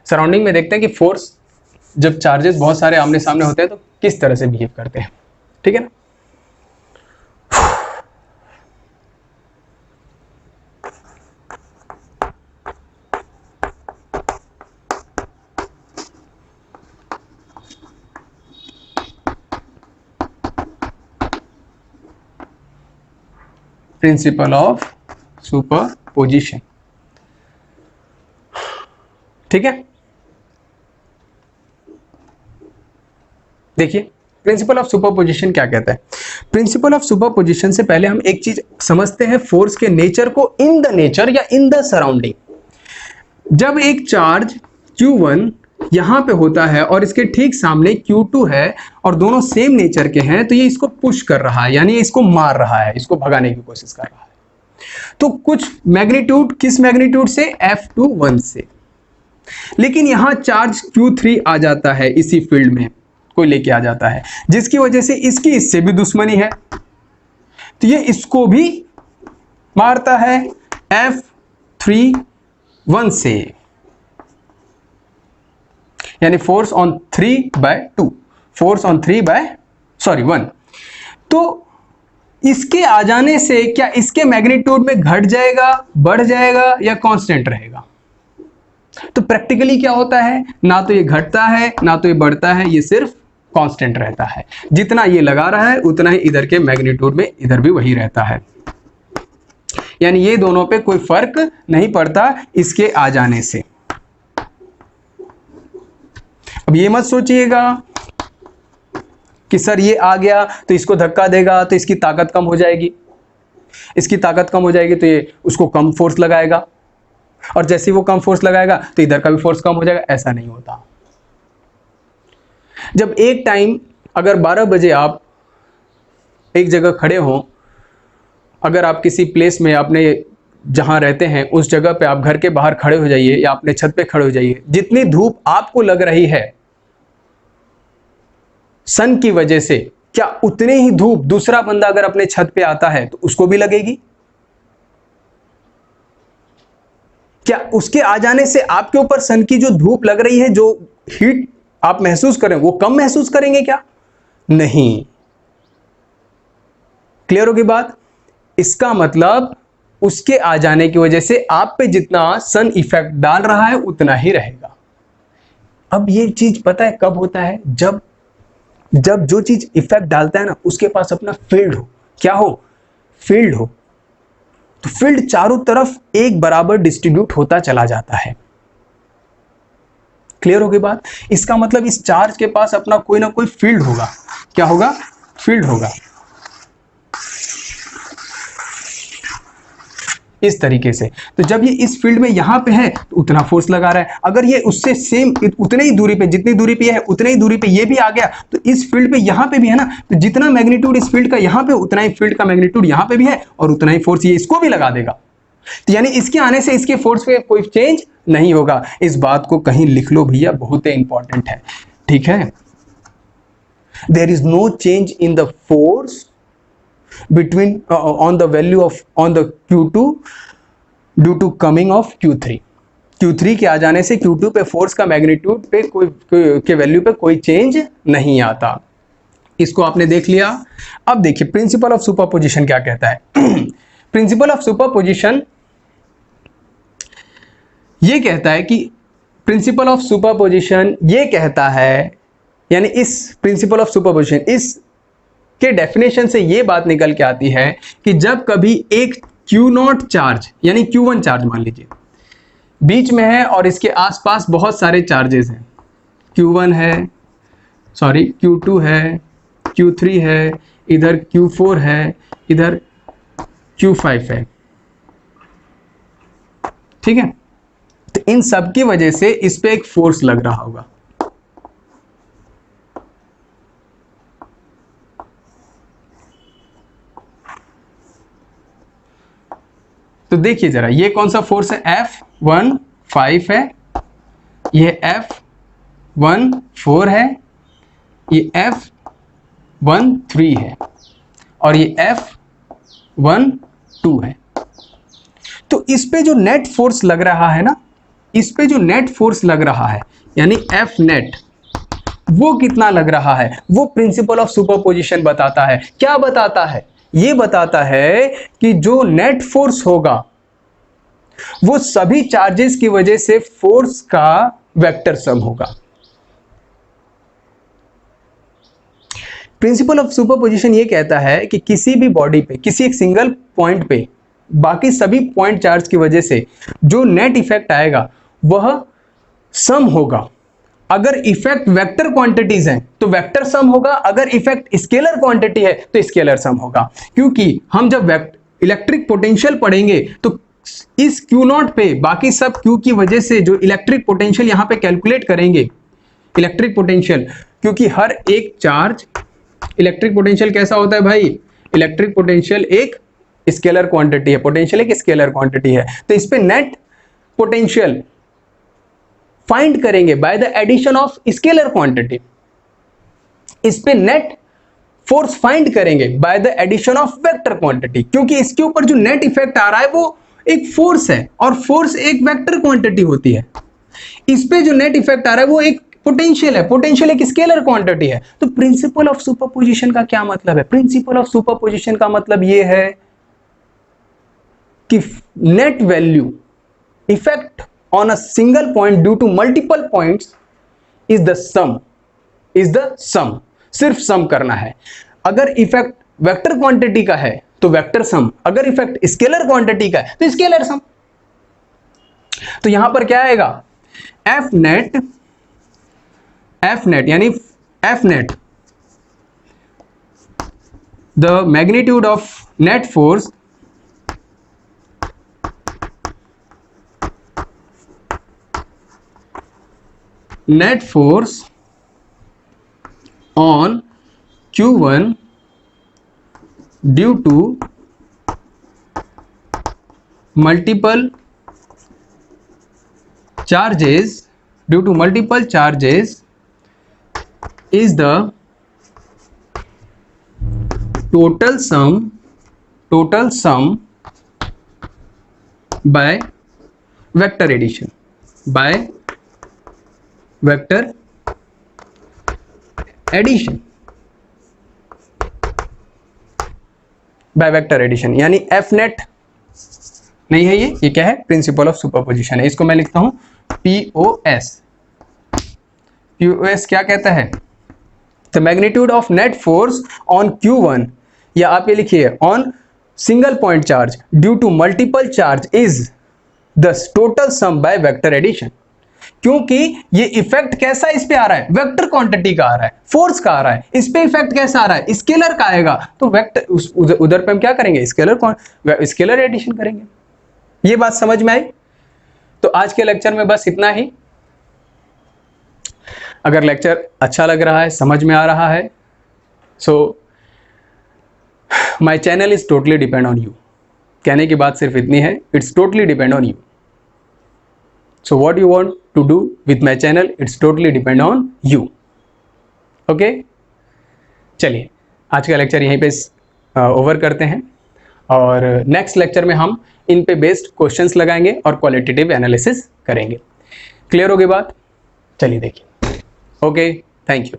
सराउंडिंग में देखते हैं कि फोर्स जब चार्जेस बहुत सारे आमने सामने होते हैं तो किस तरह से बिहेव करते हैं। ठीक है ना? Principle of superposition. ठीक है, देखिए प्रिंसिपल ऑफ सुपरपोजिशन क्या कहता है। प्रिंसिपल ऑफ सुपरपोजिशन से पहले हम एक चीज समझते हैं, फोर्स के नेचर को इन द नेचर या इन द सराउंडिंग। जब एक चार्ज Q1 यहां पे होता है और इसके ठीक सामने Q2 है और दोनों सेम नेचर के हैं, तो ये इसको पुश कर रहा है, यानी इसको मार रहा है, इसको भगाने की कोशिश कर रहा है। तो कुछ मैग्नीट्यूड, किस मैग्नीट्यूड से? F21 से। लेकिन यहां चार्ज Q3 आ जाता है, इसी फील्ड में कोई लेके आ जाता है, जिसकी वजह से इसकी इससे भी दुश्मनी है, तो ये इसको भी मारता है F31 से, यानी फोर्स ऑन 3/2, फोर्स ऑन 1। तो इसके आ जाने से क्या इसके मैग्नीट्यूड में घट जाएगा, बढ़ जाएगा, या कांस्टेंट रहेगा? तो प्रैक्टिकली क्या होता है, ना तो ये घटता है ना तो ये बढ़ता है, ये सिर्फ कांस्टेंट रहता है। जितना ये लगा रहा है उतना ही इधर के मैग्नीट्यूड में इधर भी वही रहता है, यानी ये दोनों पे कोई फर्क नहीं पड़ता इसके आ जाने से। अब ये मत सोचिएगा कि सर ये आ गया तो इसको धक्का देगा तो इसकी ताकत कम हो जाएगी, इसकी ताकत कम हो जाएगी तो ये उसको कम फोर्स लगाएगा, और जैसे ही वो कम फोर्स लगाएगा तो इधर का भी फोर्स कम हो जाएगा। ऐसा नहीं होता। जब एक टाइम अगर 12 बजे आप एक जगह खड़े हों, अगर आप किसी प्लेस में अपने जहां रहते हैं उस जगह पे आप घर के बाहर खड़े हो जाइए या अपने छत पे खड़े हो जाइए, जितनी धूप आपको लग रही है सन की वजह से, क्या उतने ही धूप दूसरा बंदा अगर अपने छत पे आता है तो उसको भी लगेगी? क्या उसके आ जाने से आपके ऊपर सन की जो धूप लग रही है, जो हीट आप महसूस करें, वो कम महसूस करेंगे क्या? नहीं। क्लियर होगी बात? इसका मतलब उसके आ जाने की वजह से आप पे जितना सन इफेक्ट डाल रहा है उतना ही रहेगा। अब ये चीज पता है कब होता है? जब जब जो चीज इफेक्ट डालता है ना उसके पास अपना फील्ड हो। क्या हो? फील्ड हो। तो फील्ड चारों तरफ एक बराबर डिस्ट्रीब्यूट होता चला जाता है। क्लियर होगी बात? इसका मतलब इस चार्ज के पास अपना कोई ना कोई फील्ड होगा। क्या होगा? फील्ड होगा। इस तरीके से। तो जब ये इस फील्ड में यहां पे है तो उतना फोर्स लगा रहा है। अगर ये उससे सेम उतने ही दूरी पे, जितनी दूरी पे है उतने ही दूरी पे ये भी आ गया तो इस फील्ड पे यहां पे भी है ना, तो जितना मैग्नीट्यूड इस फील्ड का यहां पे उतना ही फील्ड का मैग्नीट्यूड यहां पे भी है और उतना ही फोर्स ये इसको भी लगा देगा। तो यानी इसके आने से इसके फोर्स पे कोई चेंज नहीं होगा। इस बात को कहीं लिख लो भैया, बहुत इंपॉर्टेंट है। ठीक है? There is no change in the force between on the value of on the Q2 due to coming of Q3। Q3 के आ जाने से Q2 पे फोर्स का मैग्नीट्यूड पे कोई के वैल्यू पे कोई चेंज नहीं आता। इसको आपने देख लिया। अब देखिए प्रिंसिपल ऑफ सुपरपोजिशन क्या कहता है। प्रिंसिपल ऑफ सुपरपोजिशन ये कहता है कि प्रिंसिपल ऑफ सुपरपोजिशन ये कहता है, यानी इस प्रिंसिपल ऑफ सुपरपोजिशन इस के डेफिनेशन से ये बात निकल के आती है कि जब कभी एक Q0 चार्ज यानी Q1 चार्ज मान लीजिए बीच में है और इसके आसपास बहुत सारे चार्जेस हैं, Q1 है, सॉरी Q2 है, Q3 है, इधर Q4 है, इधर Q5 है। ठीक है? तो इन सब की वजह से इस पे एक फोर्स लग रहा होगा। तो देखिए जरा, ये कौन सा फोर्स है? F15 है, ये F14 है, ये F13 है और ये F12 है। तो इस पे जो नेट फोर्स लग रहा है ना, इस पे जो नेट फोर्स लग रहा है यानी F नेट, वो कितना लग रहा है वो प्रिंसिपल ऑफ सुपरपोजिशन बताता है। क्या बताता है? ये बताता है कि जो नेट फोर्स होगा वो सभी चार्जेस की वजह से फोर्स का वेक्टर सम होगा। प्रिंसिपल ऑफ सुपरपोजिशन ये कहता है कि किसी भी बॉडी पे, किसी एक सिंगल पॉइंट पे बाकी सभी पॉइंट चार्ज की वजह से जो नेट इफेक्ट आएगा वह सम होगा। अगर इफेक्ट वेक्टर क्वांटिटीज हैं तो वेक्टर सम होगा, अगर इफेक्ट स्केलर क्वांटिटी है तो स्केलर सम होगा। क्योंकि हम जब इलेक्ट्रिक पोटेंशियल पढ़ेंगे तो इस Q0 पे बाकी सब Q की वजह से जो इलेक्ट्रिक पोटेंशियल यहां पे कैलकुलेट करेंगे, इलेक्ट्रिक पोटेंशियल, क्योंकि हर एक चार्ज, इलेक्ट्रिक पोटेंशियल कैसा होता है भाई? इलेक्ट्रिक पोटेंशियल एक स्केलर क्वांटिटी है, पोटेंशियल एक स्केलर क्वांटिटी है। तो इस पे नेट पोटेंशियल फाइंड करेंगे by the addition of scalar quantity. इस पे नेट फोर्स फाइंड करेंगे by the addition of vector quantity, क्योंकि इसके ऊपर जो नेट इफेक्ट आ रहा है वो एक फोर्स है और फोर्स एक वेक्टर क्वांटिटी होती है। इस पे जो नेट इफेक्ट आ रहा है वो एक पोटेंशियल है, पोटेंशियल एक स्केलर क्वांटिटी है। तो प्रिंसिपल ऑफ सुपरपोजिशन का क्या मतलब है? प्रिंसिपल ऑफ सुपरपोजिशन का मतलब ये है कि net value effect on a single point due to multiple points is the sum, सिर्फ सम करना है। अगर इफेक्ट वेक्टर क्वांटिटी का है तो वेक्टर सम, अगर इफेक्ट स्केलर क्वांटिटी का है तो स्केलर सम। तो यहां पर क्या आएगा? एफ नेट यानी F net, the magnitude of net force on Q1 due to multiple charges is the total sum by vector addition यानी एफ नेट नहीं है, ये क्या है, प्रिंसिपल ऑफ सुपरपोजिशन है। इसको मैं लिखता हूं पीओएस। पीओएस क्या कहता है, the magnitude of net force on Q1, या आप ये लिखिए on single point charge due to multiple charge is the total sum by vector addition. क्योंकि ये इफेक्ट कैसा इस पे आ रहा है, वेक्टर क्वांटिटी का आ रहा है, फोर्स का आ रहा है, इस पे इफेक्ट कैसा आ रहा है, स्केलर का आएगा, तो वेक्टर उधर पे हम क्या करेंगे, स्केलर एडिशन करेंगे। ये बात समझ में आई? तो आज के लेक्चर में बस इतना ही। अगर लेक्चर अच्छा लग रहा है, समझ में आ रहा है, so my channel is totally depend on you. कहने की बात सिर्फ इतनी है, it's totally depend on you. So what you want to do with my channel, it's totally depend on you. Okay, चलिए आज का लेक्चर यहीं पे ओवर करते हैं, और नेक्स्ट लेक्चर में हम इन पे बेस्ड क्वेश्चंस लगाएंगे और क्वालिटेटिव एनालिसिस करेंगे। क्लियर होगी बात? चलिए देखिए। Okay, thank you.